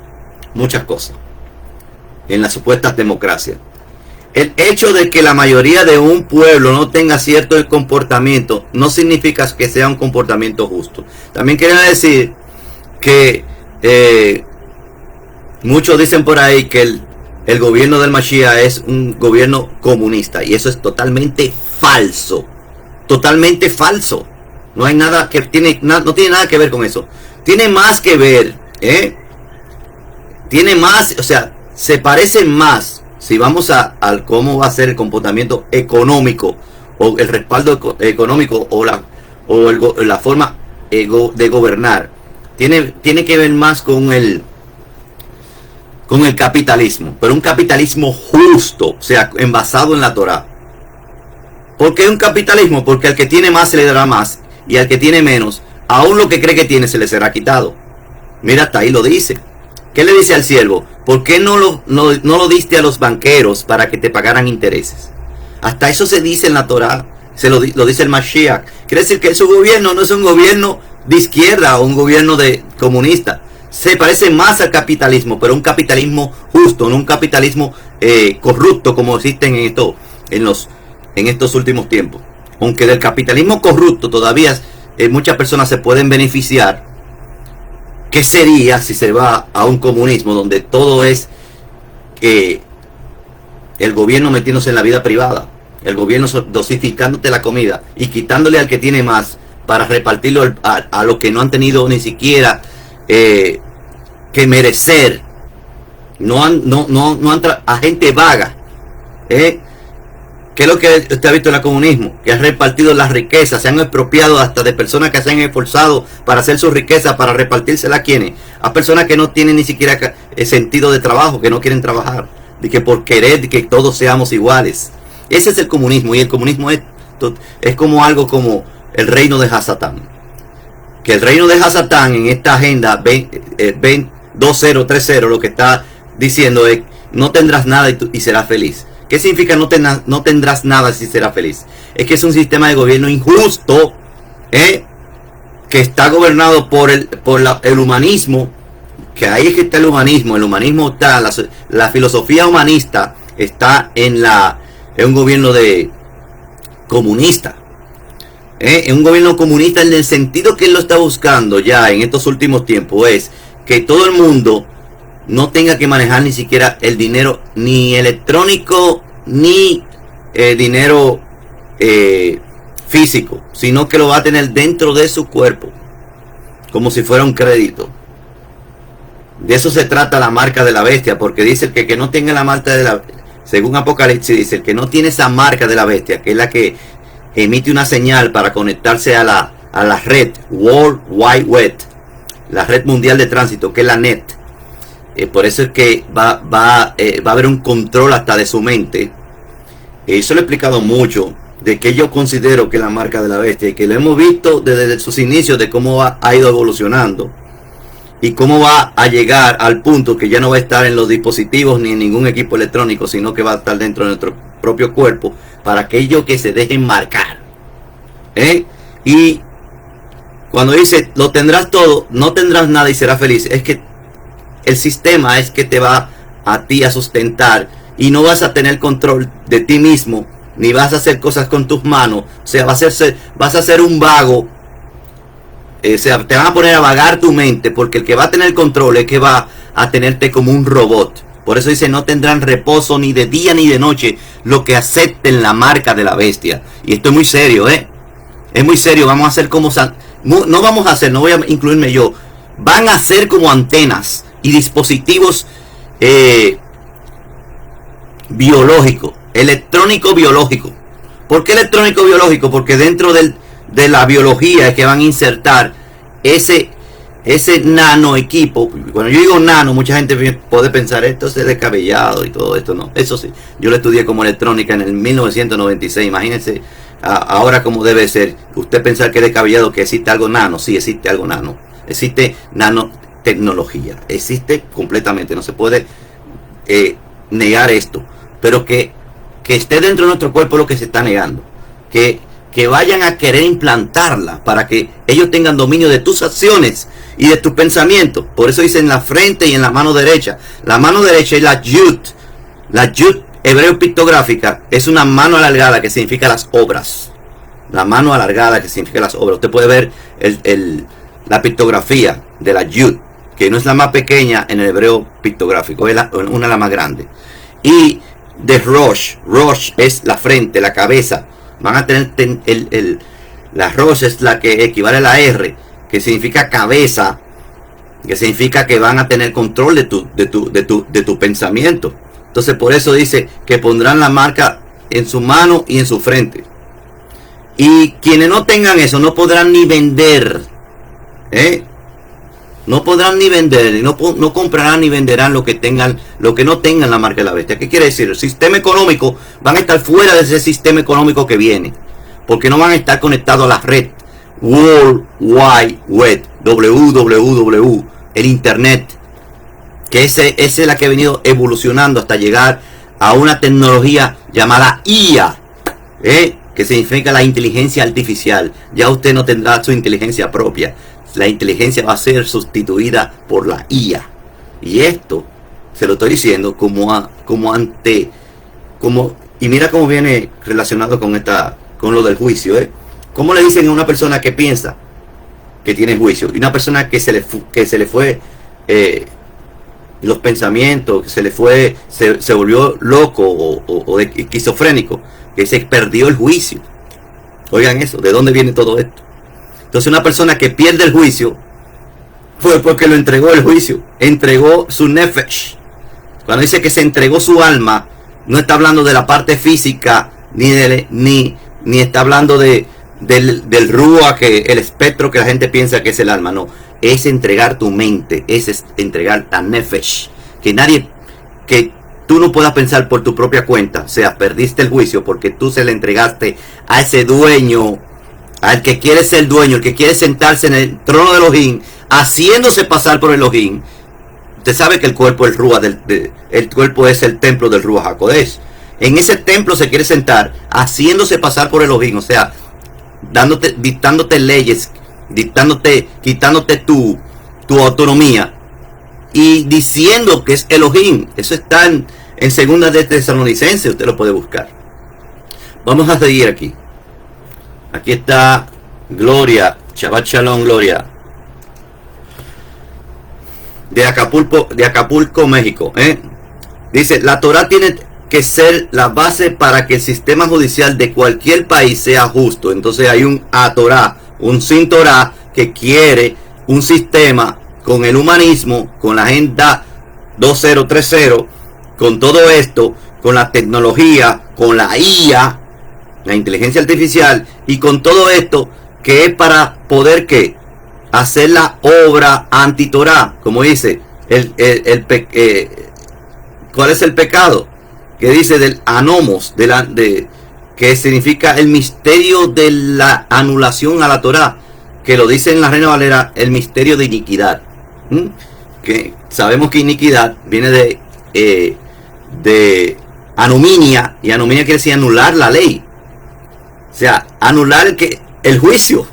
Muchas cosas. En las supuestas democracias. El hecho de que la mayoría de un pueblo no tenga cierto comportamiento no significa que sea un comportamiento justo. También quiere decir que muchos dicen por ahí que el gobierno del Mashiach es un gobierno comunista, y eso es totalmente falso. Totalmente falso. No hay nada que no tiene nada que ver con eso. Tiene más que ver, tiene más, o sea, se parecen más. Si vamos al cómo va a ser el comportamiento económico, o el respaldo económico, o la forma de gobernar, tiene que ver más con el capitalismo, pero un capitalismo justo, o sea, basado en la Torah. ¿Por qué un capitalismo? Porque al que tiene más se le dará más, y al que tiene menos, aún lo que cree que tiene se le será quitado. Mira, hasta ahí lo dice. ¿Qué le dice al siervo? ¿Por qué no lo diste a los banqueros para que te pagaran intereses? Hasta eso se dice en la Torá, lo dice el Mashiach. Quiere decir que su gobierno no es un gobierno de izquierda o un gobierno de comunista. Se parece más al capitalismo, pero un capitalismo justo, no un capitalismo corrupto como existen en estos últimos tiempos. Aunque del capitalismo corrupto todavía muchas personas se pueden beneficiar. ¿Qué sería si se va a un comunismo donde todo es el gobierno metiéndose en la vida privada, el gobierno dosificándote la comida y quitándole al que tiene más para repartirlo a los que no han tenido ni siquiera que merecer? A gente vaga. ¿Qué es lo que usted ha visto en el comunismo? Que han repartido las riquezas, se han expropiado hasta de personas que se han esforzado para hacer su riqueza, para repartírsela a quienes, a personas que no tienen ni siquiera sentido de trabajo, que no quieren trabajar, de que por querer de que todos seamos iguales. Ese es el comunismo, y el comunismo es como algo como el reino de Hasatán. Que el reino de Hasatán en esta agenda 2030 lo que está diciendo es: no tendrás nada y serás feliz. ¿Qué significa no tendrás nada si serás feliz? Es que es un sistema de gobierno injusto, que está gobernado por el humanismo, que ahí es que está el humanismo. El humanismo está, la filosofía humanista está en un gobierno comunista. En un gobierno comunista, en el sentido que él lo está buscando ya en estos últimos tiempos, es que todo el mundo no tenga que manejar ni siquiera el dinero, ni electrónico, ni dinero físico, sino que lo va a tener dentro de su cuerpo, como si fuera un crédito. De eso se trata la marca de la bestia, porque dice que no tenga la marca de la, según Apocalipsis dice, el que no tiene esa marca de la bestia, que es la que emite una señal para conectarse a la red World Wide Web, la red mundial de tránsito, que es la NET. Por eso es que va a haber un control hasta de su mente. Eso lo he explicado mucho, de que yo considero que es la marca de la bestia, y que lo hemos visto desde sus inicios, de cómo ha ido evolucionando y cómo va a llegar al punto que ya no va a estar en los dispositivos ni en ningún equipo electrónico, sino que va a estar dentro de nuestro propio cuerpo, para aquellos que se dejen marcar. Y cuando dice lo tendrás todo, no tendrás nada y serás feliz, es que el sistema es que te va a ti a sustentar, y no vas a tener control de ti mismo, ni vas a hacer cosas con tus manos. O sea, vas a ser un vago. O sea, te van a poner a vagar tu mente, porque el que va a tener control es que va a tenerte como un robot. Por eso dice: no tendrán reposo ni de día ni de noche lo que acepten la marca de la bestia. Y esto es muy serio, es muy serio. Vamos a hacer como no voy a incluirme yo, van a ser como antenas y dispositivos biológico, electrónico biológico. ¿Por qué electrónico biológico? Porque dentro de la biología es que van a insertar ese nano equipo. Cuando yo digo nano, mucha gente puede pensar esto es descabellado y todo esto. No, eso sí, yo lo estudié como electrónica en el 1996. Imagínense ahora cómo debe ser. Usted pensar que es descabellado que existe algo nano. Sí, existe algo nano. Existe nanotecnología. Existe completamente. No se puede negar esto. Pero que esté dentro de nuestro cuerpo es lo que se está negando. Que vayan a querer implantarla para que ellos tengan dominio de tus acciones y de tus pensamientos. Por eso dice en la frente y en la mano derecha. La mano derecha es la Yud. La Yud hebreo pictográfica es una mano alargada que significa las obras. La mano alargada que significa las obras. Usted puede ver la pictografía de la Yud, que no es la más pequeña en el hebreo pictográfico, es una de las más grandes. Y de Rosh es la frente, la cabeza. Van a tener la Rosh es la que equivale a la R, que significa cabeza, que significa que van a tener control de tu pensamiento. Entonces por eso dice que pondrán la marca en su mano y en su frente. Y quienes no tengan eso no podrán ni vender, No podrán ni vender, no comprarán ni venderán lo que no tengan la marca de la bestia. ¿Qué quiere decir? El sistema económico van a estar fuera de ese sistema económico que viene, porque no van a estar conectados a la red World Wide Web, WWW, el Internet, que esa es la que ha venido evolucionando hasta llegar a una tecnología llamada IA, que significa la inteligencia artificial. Ya usted no tendrá su inteligencia propia. La inteligencia va a ser sustituida por la IA. Y esto se lo estoy diciendo y mira cómo viene relacionado con lo del juicio, ¿Cómo le dicen a una persona que piensa que tiene juicio? Y una persona que se le fue los pensamientos, que se volvió loco o esquizofrénico, que se perdió el juicio. Oigan eso, ¿de dónde viene todo esto? Entonces una persona que pierde el juicio fue porque lo entregó el juicio, entregó su nefesh. Cuando dice que se entregó su alma, no está hablando de la parte física, ni está hablando del ruach, el espectro que la gente piensa que es el alma. No, es entregar tu mente, es entregar la nefesh. Que tú no puedas pensar por tu propia cuenta. O sea, perdiste el juicio porque tú se le entregaste a ese dueño, al que quiere ser dueño, el que quiere sentarse en el trono de Elohim, haciéndose pasar por Elohim. Usted sabe que el cuerpo es el cuerpo es el templo del Ruach HaKodesh. En ese templo se quiere sentar, haciéndose pasar por Elohim, o sea, dictándote leyes, quitándote tu autonomía y diciendo que es Elohim. Eso está en segunda de Tesalonicenses, usted lo puede buscar. Vamos a seguir aquí. Aquí está Gloria, Shabbat Shalom, Gloria, de Acapulco, México. Dice, la Torah tiene que ser la base para que el sistema judicial de cualquier país sea justo. Entonces hay un A-Torah, un sin Torah, que quiere un sistema con el humanismo, con la Agenda 2030, con todo esto, con la tecnología, con la IA, la inteligencia artificial, y con todo esto que es para poder hacer la obra anti-Torah, como dice ¿cuál es el pecado? Que dice del anomos, que significa el misterio de la anulación a la Torah, que lo dice en la Reina Valera, el misterio de iniquidad. Que sabemos que iniquidad viene de anuminia, y anuminia quiere decir anular la ley. O sea, anular el juicio.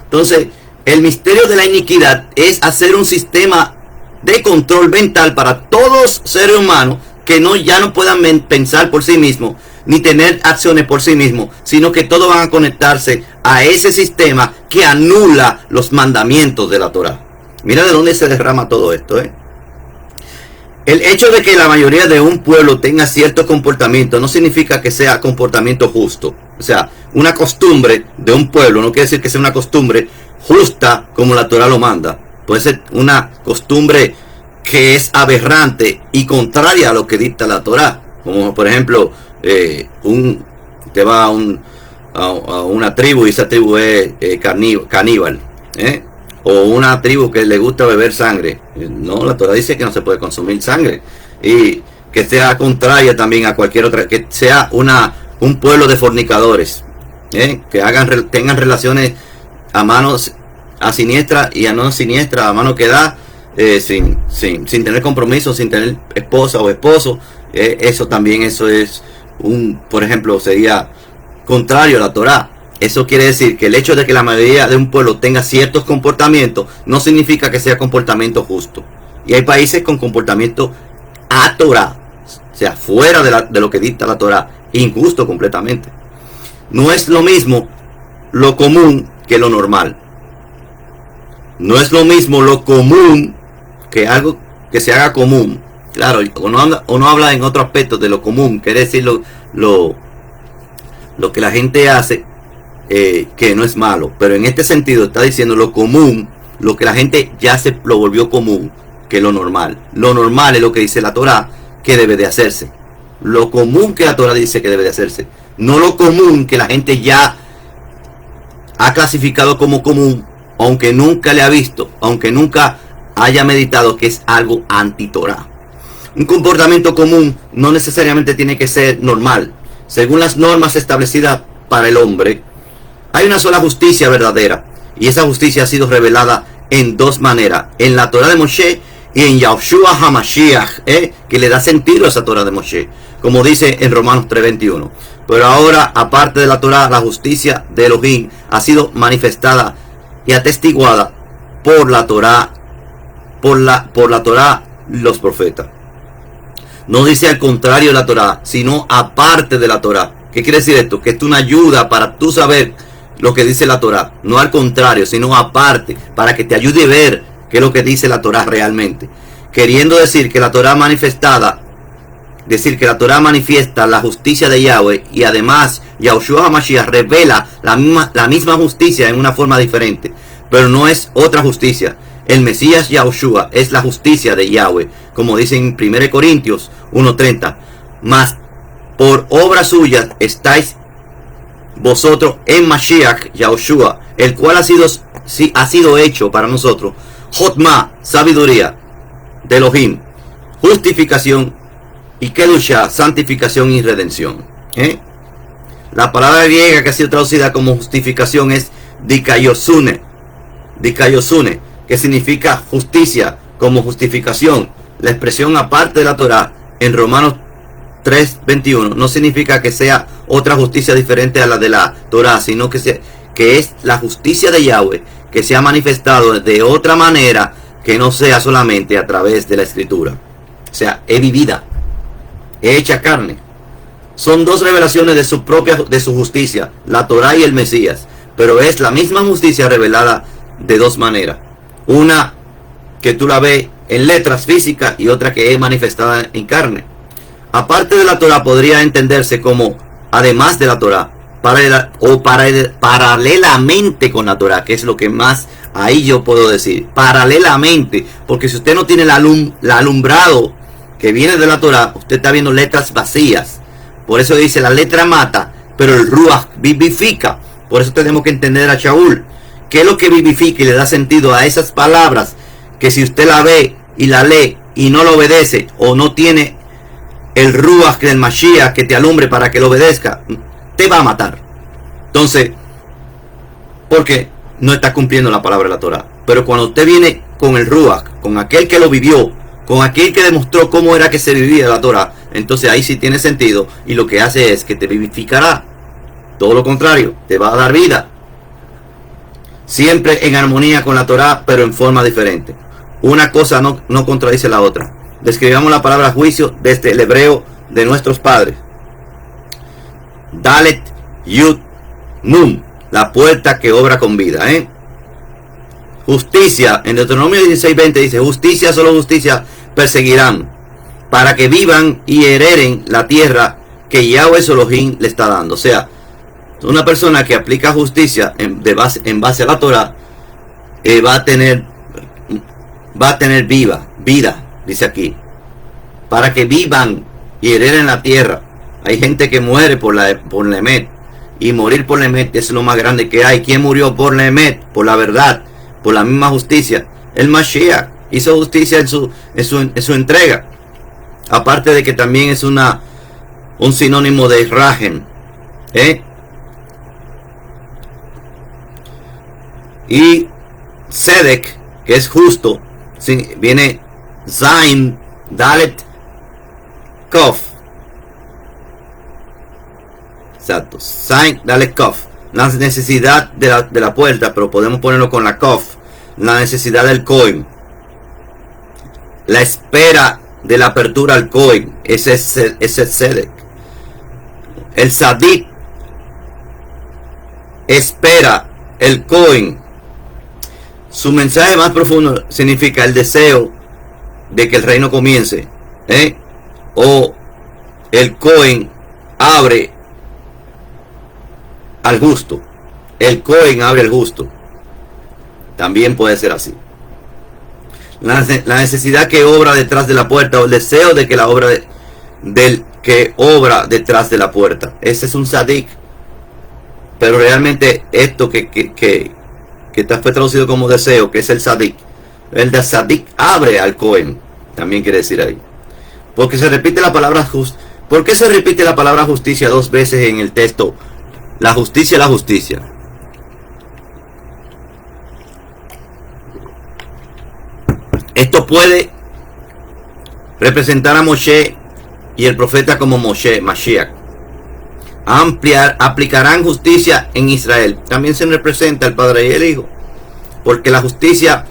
Entonces, el misterio de la iniquidad es hacer un sistema de control mental para todos seres humanos que ya no puedan pensar por sí mismos, ni tener acciones por sí mismos, sino que todos van a conectarse a ese sistema que anula los mandamientos de la Torah. Mira de dónde se derrama todo esto, El hecho de que la mayoría de un pueblo tenga cierto comportamiento no significa que sea comportamiento justo. O sea, una costumbre de un pueblo no quiere decir que sea una costumbre justa como la Torah lo manda. Puede ser una costumbre que es aberrante y contraria a lo que dicta la Torah. Como por ejemplo, te va a una tribu y esa tribu es caníbal. O una tribu que le gusta beber sangre. No, la Torah dice que no se puede consumir sangre. Y que sea contraria también a cualquier otra, que sea un pueblo de fornicadores. Que tengan relaciones a siniestra y a no siniestra, a mano que da, sin tener compromiso, sin tener esposa o esposo. Eso es por ejemplo, sería contrario a la Torah. Eso quiere decir que el hecho de que la mayoría de un pueblo tenga ciertos comportamientos no significa que sea comportamiento justo. Y hay países con comportamiento a Torah, o sea, fuera de lo que dicta la Torah, injusto completamente. No es lo mismo lo común que lo normal. No es lo mismo lo común que algo que se haga común. Claro, uno habla en otro aspecto de lo común, quiere decir lo que la gente hace, que no es malo, pero en este sentido está diciendo lo común, lo que la gente ya lo volvió común, que lo normal. Lo normal es lo que dice la Torah que debe de hacerse. Lo común que la Torah dice que debe de hacerse. No lo común que la gente ya ha clasificado como común aunque nunca le ha visto, aunque nunca haya meditado, que es algo anti-Torah. Un comportamiento común no necesariamente tiene que ser normal. Según las normas establecidas para el hombre, hay una sola justicia verdadera, y esa justicia ha sido revelada en dos maneras: en la Torah de Moshe y en Yahushua HaMashiach, que le da sentido a esa Torah de Moshe, como dice en Romanos 3:21. Pero ahora, aparte de la Torah, la justicia de Elohim ha sido manifestada y atestiguada por la Torah, por la Torah, los profetas. No dice al contrario de la Torah, sino aparte de la Torah. ¿Qué quiere decir esto? Que es una ayuda para tú saber lo que dice la Torah. No al contrario, sino aparte, para que te ayude a ver qué es lo que dice la Torah realmente. Queriendo decir que la Torah manifestada, decir que la Torah manifiesta la justicia de Yahweh, y además Yahushua HaMashiach revela la misma justicia en una forma diferente, pero no es otra justicia. El Mesías Yahushua es la justicia de Yahweh, como dice en 1 Corintios 1:30. Mas por obra suya estáis vosotros en Mashiach Yahushua, el cual ha sido hecho para nosotros Jotma, sabiduría de Elohim, justificación, y Kedusha, santificación y redención. La palabra griega que ha sido traducida como justificación es dikaiosune, que significa justicia, como justificación. La expresión aparte de la Torah en Romanos 3:21 no significa que sea otra justicia diferente a la de la Torah, sino que es la justicia de Yahweh que se ha manifestado de otra manera que no sea solamente a través de la escritura. O sea, es vivida, es hecha carne. Son dos revelaciones de su justicia, la Torah y el Mesías, pero es la misma justicia revelada de dos maneras. Una que tú la ves en letras físicas y otra que es manifestada en carne. Aparte de la Torah podría entenderse como además de la Torah, paralelamente con la Torah, que es lo que más ahí yo puedo decir, paralelamente, porque si usted no tiene el alumbrado que viene de la Torah, usted está viendo letras vacías. Por eso dice, la letra mata, pero el Ruach vivifica. Por eso tenemos que entender a Shaul, qué es lo que vivifica y le da sentido a esas palabras, que si usted la ve y la lee y no lo obedece, o no tiene el Ruach del Mashiach que te alumbre para que lo obedezca, te va a matar. Entonces, porque no está cumpliendo la palabra de la Torah. Pero cuando usted viene con el Ruach, con aquel que lo vivió, con aquel que demostró cómo era que se vivía la Torah, entonces ahí sí tiene sentido, y lo que hace es que te vivificará. Todo lo contrario, te va a dar vida. Siempre en armonía con la Torah, pero en forma diferente. Una cosa no contradice la otra. Describamos la palabra juicio desde el hebreo de nuestros padres. Dalet Yud Nun, la puerta que obra con vida. Justicia, en Deuteronomio 16:20 dice, justicia, solo justicia perseguirán, para que vivan y hereden la tierra que Yahweh Elohim le está dando. O sea, una persona que aplica justicia en base a la Torah, va a tener vida, dice aquí, para que vivan y hereden la tierra. Hay gente que muere por la Emet, y morir por la Emet es lo más grande que hay. ¿Quién murió por la Emet? Por la verdad, por la misma justicia. El Mashiach hizo justicia en su entrega. Aparte de que también es un sinónimo de Rahem. Y Sedek, que es justo, viene Zain, Dalet, Kof. Exacto, Zain, Dalet, Kof. La necesidad de la puerta, pero podemos ponerlo con la Kof. La necesidad del Kohen. La espera de la apertura al Kohen. Ese es Sedek. El Sadik espera el Kohen. Su mensaje más profundo significa el deseo de que el reino comience. O el Kohen abre al justo. El Kohen abre al justo. También puede ser así. La necesidad que obra detrás de la puerta, o el deseo de que la obra del que obra detrás de la puerta. Ese es un sadik. Pero realmente esto que que fue traducido como deseo, que es el Sadik. El de Sadik abre al Cohen, también quiere decir ahí. Porque se repite la palabra ¿Por qué se repite la palabra justicia dos veces en el texto? La justicia, la justicia. Esto puede representar a Moshe y el profeta como Moshe, Mashiach. Aplicarán justicia en Israel. También se representa el Padre y el Hijo. Porque la justicia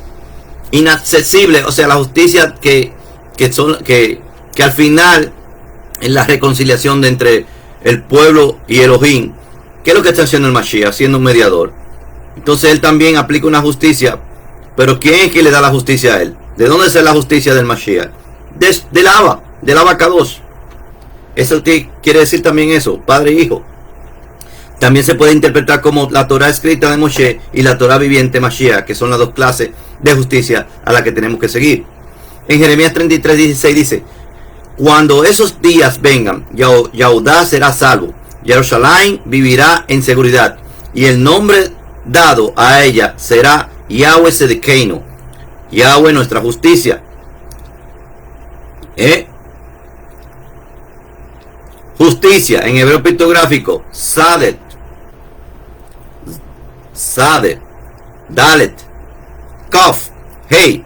inaccesible, o sea, la justicia que al final es la reconciliación de entre el pueblo y Elohim. ¿Qué es lo que está haciendo el Mashiach? Siendo un mediador. Entonces él también aplica una justicia. Pero ¿quién es que le da la justicia a él? ¿De dónde es la justicia del Mashiach? Del Abba Kadosh. Eso quiere decir también eso, Padre e Hijo. También se puede interpretar como la Torah escrita de Moshe y la Torah viviente Mashiach, que son las dos clases de justicia a la que tenemos que seguir. En Jeremías 33:16 dice: cuando esos días vengan, Yahudá será salvo, Jerusalén vivirá en seguridad, y el nombre dado a ella será Yahweh Sedekenu, Yahweh nuestra justicia. Justicia en hebreo pictográfico, Sadet, Dalet, Kof, Hey.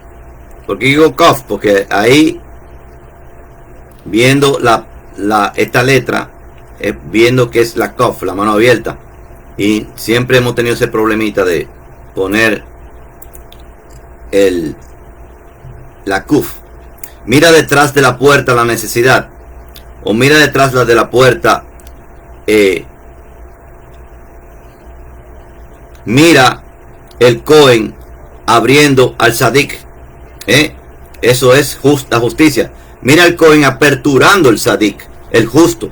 ¿Por qué digo Kof? Porque ahí, viendo esta letra, viendo que es la Kof, la mano abierta, y siempre hemos tenido ese problemita de poner la Kuf. Mira detrás de la puerta la necesidad, o mira detrás de la puerta, mira el Cohen abriendo al Sadik. Eso es la justicia. Mira el Cohen aperturando el Sadik, el justo,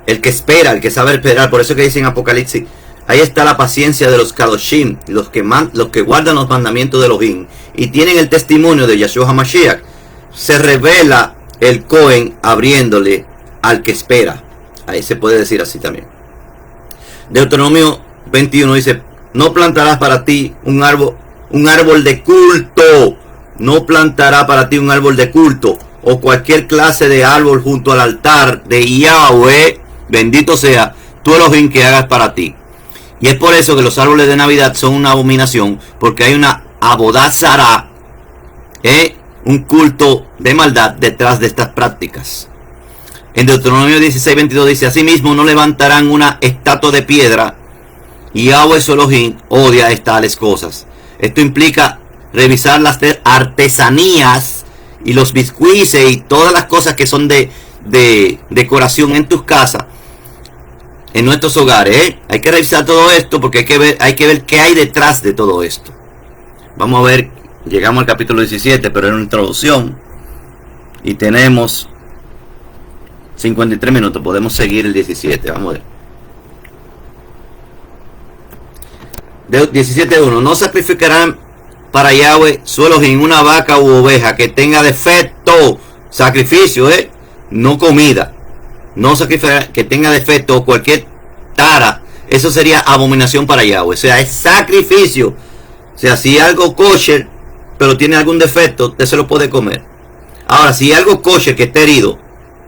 el que espera, el que sabe esperar. Por eso que dice en Apocalipsis: ahí está la paciencia de los Kadoshim, los que guardan los mandamientos de Elohim y tienen el testimonio de Yahshua HaMashiach. Se revela el Cohen abriéndole al que espera. Ahí se puede decir así también. Deuteronomio 21 dice: no plantarás para ti un árbol de culto. No plantará para ti un árbol de culto o cualquier clase de árbol junto al altar de Yahweh, bendito sea tu Elohim, que hagas para ti. Y es por eso que los árboles de Navidad son una abominación, porque hay una Avodat Zará, un culto de maldad detrás de estas prácticas. En Deuteronomio 16:22 dice: asimismo no levantarán una estatua de piedra, y Yahweh su Elohim odia tales cosas. Esto implica revisar las artesanías y los biscuits y todas las cosas que son de decoración en tus casas, en nuestros hogares. Hay que revisar todo esto porque hay que ver qué hay detrás de todo esto. Vamos a ver, llegamos al capítulo 17, pero en una introducción, y tenemos 53 minutos. Podemos seguir el 17, vamos a ver. 17:1. No sacrificarán para Yahweh su Elohim una vaca u oveja que tenga defecto. Sacrificio, no comida. No sacrificar que tenga defecto o cualquier tara. Eso sería abominación para Yahweh. O sea, es sacrificio. O sea, si algo kosher pero tiene algún defecto, usted se lo puede comer. Ahora, si algo kosher que esté herido,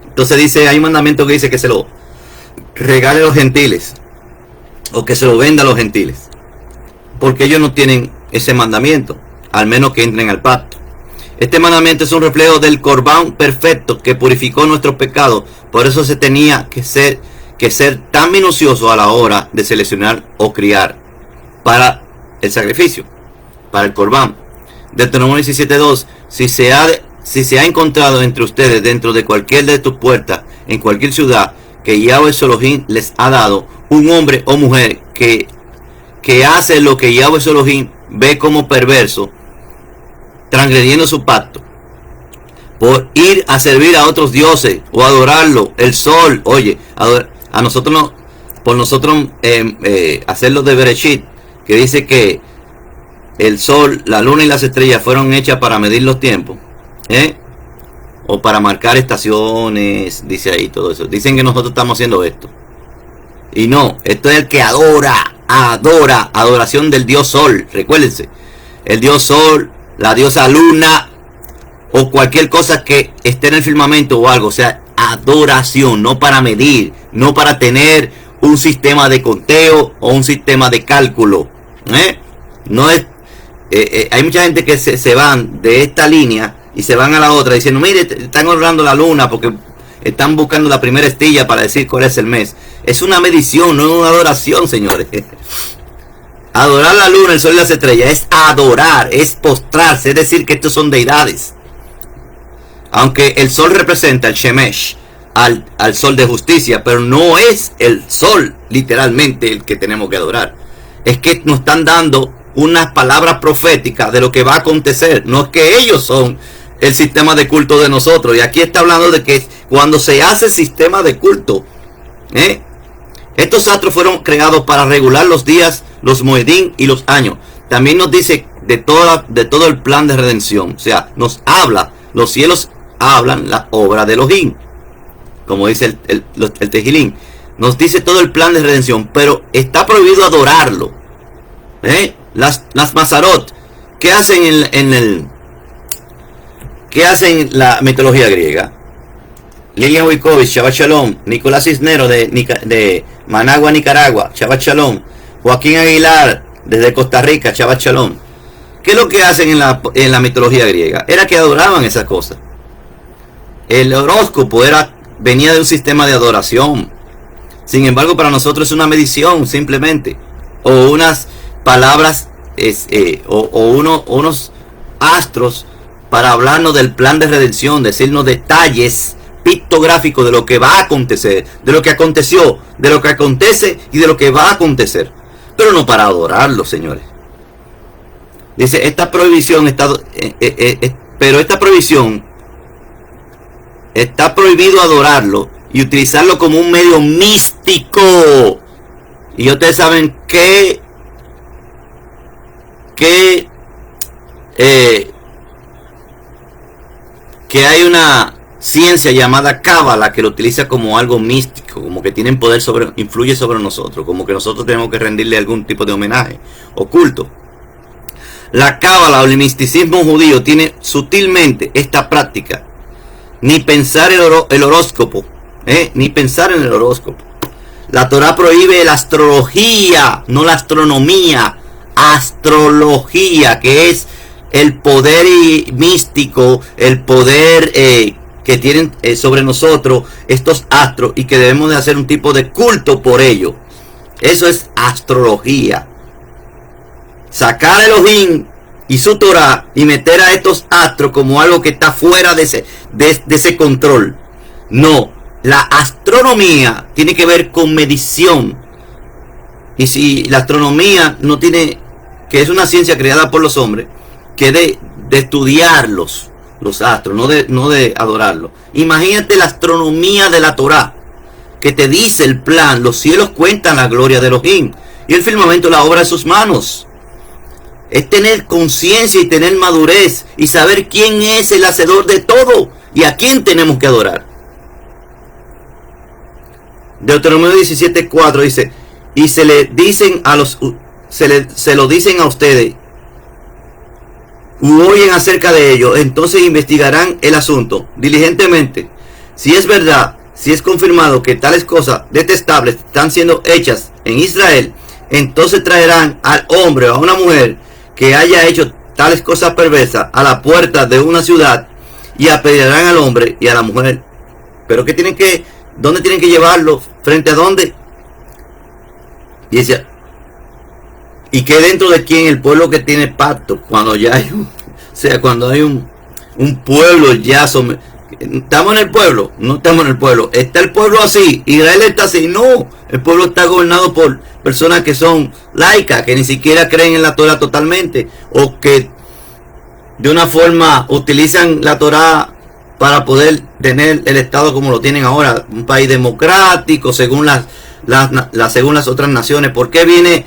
entonces dice, hay un mandamiento que dice que se lo regale a los gentiles, o que se lo venda a los gentiles, porque ellos no tienen ese mandamiento, al menos que entren al pacto. Este mandamiento es un reflejo del Corbán perfecto que purificó nuestros pecados. Por eso se tenía que ser tan minucioso a la hora de seleccionar o criar para el sacrificio, para el Corbán. Deuteronomio 17:2: si se ha encontrado entre ustedes dentro de cualquier de tus puertas, en cualquier ciudad que Yahweh su Elohim les ha dado, un hombre o mujer que hace lo que Yahweh su Elohim ve como perverso, transgrediendo su pacto, por ir a servir a otros dioses o adorarlo, el sol, oye, a nosotros no, por nosotros hacerlo de Bereshit, que dice que el sol, la luna y las estrellas fueron hechas para medir los tiempos, o para marcar estaciones, dice ahí todo eso. Dicen que nosotros estamos haciendo esto, y no, esto es el que adora adora, adoración del dios sol, recuérdense, el dios sol, la diosa luna, o cualquier cosa que esté en el firmamento o algo, o sea, adoración, no para medir, no para tener un sistema de conteo o un sistema de cálculo, no es, hay mucha gente que se van de esta línea y se van a la otra diciendo, mire, están honrando la luna porque están buscando la primera estilla para decir cuál es el mes. Es una medición, no es una adoración, señores. Adorar la luna, el sol y las estrellas es adorar, es postrarse, es decir que estos son deidades. Aunque el sol representa el Shemesh, al sol de justicia, pero no es el sol literalmente el que tenemos que adorar. Es que nos están dando unas palabras proféticas de lo que va a acontecer. No es que ellos son el sistema de culto de nosotros. Y aquí está hablando de que cuando se hace sistema de culto, estos astros fueron creados para regular los días, los moedín y los años. También nos dice de todo el plan de redención. O sea, nos habla, los cielos hablan la obra de Elohim, como dice el Tejilín. Nos dice todo el plan de redención, pero está prohibido adorarlo. Las Mazarot, ¿qué hacen ¿qué hacen la mitología griega? Lilian Wikovich, Shabbat Shalom. Nicolás Cisneros de Managua, Nicaragua, Shabbat Shalom. Joaquín Aguilar desde Costa Rica, Shabbat Shalom. ¿Qué es lo que hacen en la mitología griega? Era que adoraban esas cosas. El horóscopo venía de un sistema de adoración. Sin embargo, para nosotros es una medición simplemente, o unas palabras, unos astros para hablarnos del plan de redención, decirnos detalles pictográficos de lo que va a acontecer, de lo que aconteció, de lo que acontece y de lo que va a acontecer, pero no para adorarlo, señores. Dice, esta prohibición pero esta prohibición está prohibido adorarlo y utilizarlo como un medio místico. Y ustedes saben que hay una ciencia llamada Cábala que lo utiliza como algo místico, como que tienen poder influye sobre nosotros, como que nosotros tenemos que rendirle algún tipo de homenaje oculto. La Cábala o el misticismo judío tiene sutilmente esta práctica. Ni pensar el horóscopo, ni pensar en el horóscopo. La Torah prohíbe la astrología, no la astronomía. Astrología, que es el poder místico, el poder que tienen sobre nosotros estos astros y que debemos de hacer un tipo de culto por ello. Eso es astrología. Sacar a Elohim y su Torah y meter a estos astros como algo que está fuera de ese control. No, la astronomía tiene que ver con medición. Y si la astronomía no tiene, que es una ciencia creada por los hombres, que de estudiar los astros, no de adorarlos. Imagínate la astronomía de la Torah, que te dice el plan, los cielos cuentan la gloria de Elohim y el firmamento la obra de sus manos. Es tener conciencia y tener madurez y saber quién es el hacedor de todo y a quién tenemos que adorar. Deuteronomio 17:4 dice, y se lo dicen a ustedes, u oyen acerca de ello, entonces investigarán el asunto diligentemente. Si es verdad, si es confirmado que tales cosas detestables están siendo hechas en Israel, entonces traerán al hombre o a una mujer que haya hecho tales cosas perversas a la puerta de una ciudad y apedrearán al hombre y a la mujer. Pero ¿dónde tienen que llevarlo? ¿Frente a dónde? Y decía, ¿y qué dentro de quién? El pueblo que tiene pacto. Cuando ya hay cuando hay un pueblo ya ¿estamos en el pueblo? No estamos en el pueblo. ¿Está el pueblo así? ¿Israel está así? No, el pueblo está gobernado por personas que son laicas, que ni siquiera creen en la Torah totalmente, o que de una forma utilizan la Torah para poder tener el Estado como lo tienen ahora, un país democrático según según las otras naciones. ¿Por qué viene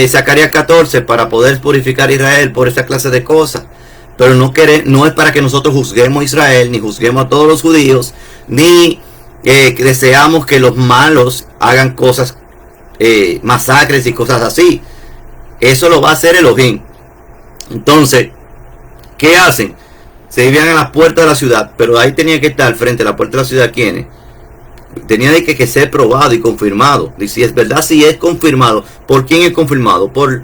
Zacarías 14? Para poder purificar a Israel por esa clase de cosas. Pero no es para que nosotros juzguemos a Israel, ni juzguemos a todos los judíos, ni deseamos que los malos hagan cosas masacres y cosas así. Eso lo va a hacer Elohim. Entonces, ¿qué hacen? Se vivían a las puertas de la ciudad, pero ahí tenía que estar frente a la puerta de la ciudad, ¿quiénes? Tenía que ser probado y confirmado. Y si es verdad, si es confirmado, ¿por quién es confirmado? Por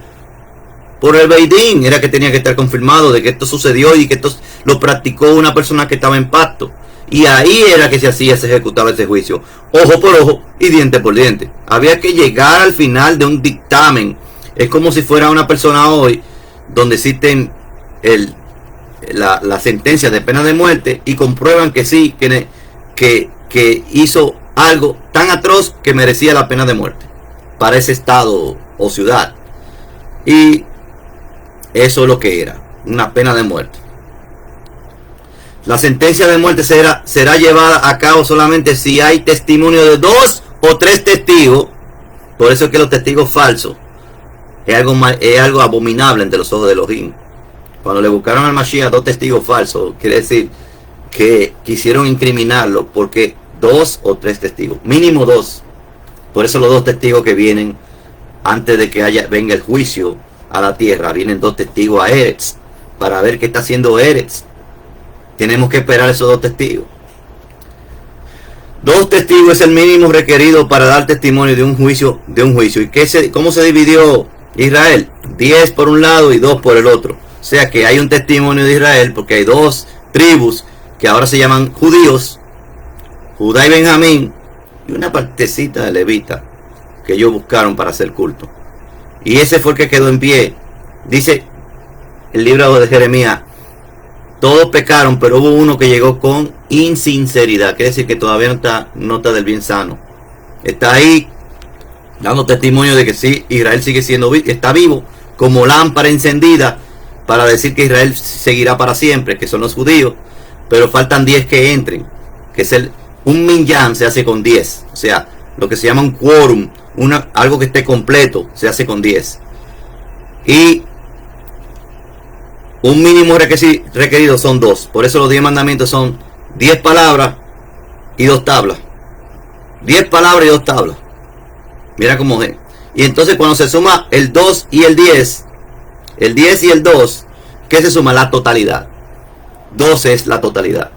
el Beidín. Era que tenía que estar confirmado de que esto sucedió y que esto lo practicó una persona que estaba en pacto. Y ahí era que se ejecutaba ese juicio. Ojo por ojo y diente por diente. Había que llegar al final de un dictamen. Es como si fuera una persona hoy donde existen la sentencia de pena de muerte y comprueban que sí, que hizo algo tan atroz que merecía la pena de muerte para ese estado o ciudad. Y eso es lo que era, una pena de muerte. La sentencia de muerte será llevada a cabo solamente si hay testimonio de 2 o 3 testigos. Por eso es que los testigos falsos es algo abominable ante los ojos de Elohim. Cuando le buscaron al Mashiach 2 testigos falsos, quiere decir que quisieron incriminarlo porque 2 o 3 testigos, mínimo 2. Por eso los 2 testigos que vienen antes de que venga el juicio a la tierra, vienen 2 testigos a Eretz para ver qué está haciendo Eretz. Tenemos que esperar esos 2 testigos. 2 testigos es el mínimo requerido para dar testimonio de un juicio. ¿Y cómo se dividió Israel? 10 por un lado y 2 por el otro. O sea que hay un testimonio de Israel porque hay 2 tribus que ahora se llaman judíos, Judá y Benjamín, y una partecita de levita que ellos buscaron para hacer culto. Y ese fue el que quedó en pie. Dice el libro de Jeremías: todos pecaron, pero hubo uno que llegó con insinceridad. Quiere decir que todavía no está del bien sano. Está ahí dando testimonio de que sí, Israel sigue está vivo, como lámpara encendida, para decir que Israel seguirá para siempre, que son los judíos. Pero faltan 10 que entren, que es un minyan se hace con 10. O sea, lo que se llama un quórum, algo que esté completo, se hace con 10. Y un mínimo requerido son 2. Por eso los 10 mandamientos son 10 palabras y 2 tablas. 10 palabras y 2 tablas. Mira cómo es. Y entonces cuando se suma el 2 y el 10 y el 2, ¿qué se suma? La totalidad. 12 es la totalidad.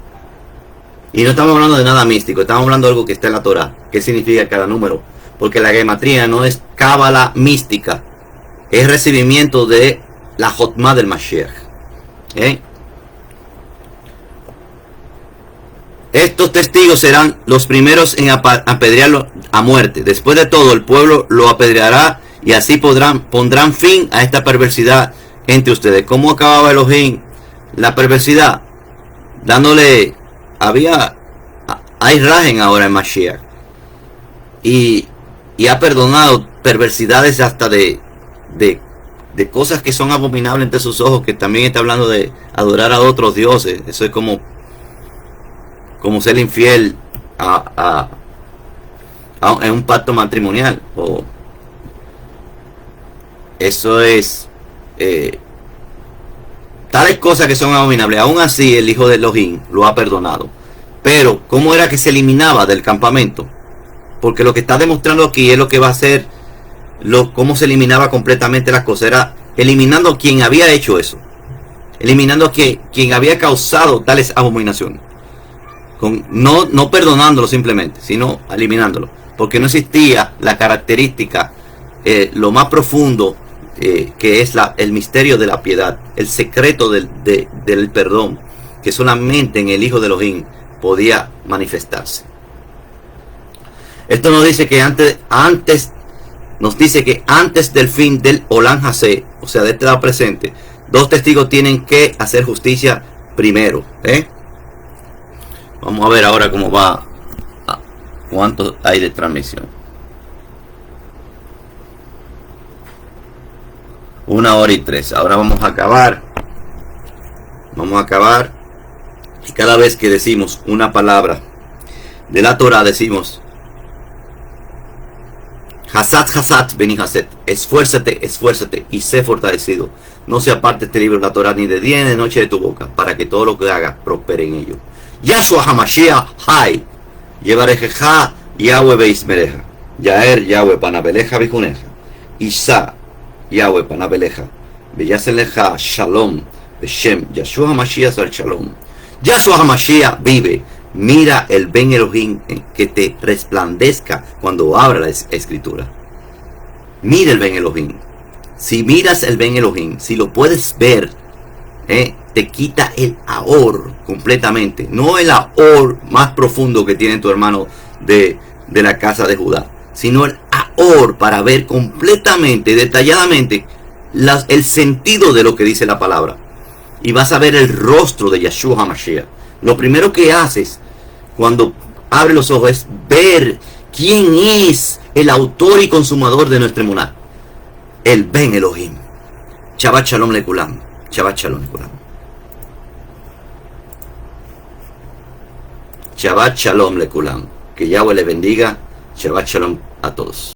Y no estamos hablando de nada místico, estamos hablando de algo que está en la Torah. ¿Qué significa cada número? Porque la gematría no es cábala mística, es recibimiento de la Jotma del Mashiach. Estos testigos serán los primeros en apedrearlo a muerte. Después de todo, el pueblo lo apedreará y así pondrán fin a esta perversidad entre ustedes. ¿Cómo acababa Elohim la perversidad? Dándole... hay rajen ahora en Mashiach. Y ha perdonado perversidades hasta de cosas que son abominables ante sus ojos, que también está hablando de adorar a otros dioses. Eso es como ser infiel en un pacto matrimonial. Eso es tales cosas que son abominables. Aún así el hijo de Elohim lo ha perdonado. Pero ¿cómo era que se eliminaba del campamento? Porque lo que está demostrando aquí es lo que va a ser cómo se eliminaba completamente las cosas. Era eliminando a quien había hecho eso, eliminando a quien había causado tales abominaciones, no perdonándolo simplemente, sino eliminándolo, porque no existía la característica, lo más profundo, que es el misterio de la piedad, el secreto del perdón, que solamente en el Hijo de Elohim podía manifestarse. Esto nos dice que antes del fin del Olam Hasé, o sea, de este lado presente, 2 testigos tienen que hacer justicia primero. Vamos a ver ahora cómo va, cuánto hay de transmisión. 1 hora y 3. Ahora vamos a acabar. Y cada vez que decimos una palabra de la Torah, decimos Hasat Beni Haset, esfuérzate y sé fortalecido. No se aparte este libro de la Torah ni de día ni de noche de tu boca, para que todo lo que hagas prospere en ello. Yahshua HaMashiach Hay, Yevarejeja Yahweh Beismereja. Yaer Yahweh Panabeleja Bijuneja, Isa Yahweh Panabeleja, Beyaseleja Shalom, Beshem, Yahshua Hamashiach al Shalom. Yahshua Hamashiach vive. Mira el Ben Elohim que te resplandezca cuando abra la escritura. Mira el Ben Elohim. Si miras el Ben Elohim, si lo puedes ver, te quita el ahor completamente. No el ahor más profundo que tiene tu hermano de la casa de Judá, sino el ahor para ver completamente, detalladamente, el sentido de lo que dice la palabra. Y vas a ver el rostro de Yahshua HaMashiach. Lo primero que haces cuando abres los ojos es ver quién es el autor y consumador de nuestra emuná. El Ben Elohim. Shabbat Shalom Lekulam. Shabbat Shalom Lekulam. Shabbat Shalom Lekulam. Que Yahweh le bendiga. Shabbat Shalom a todos.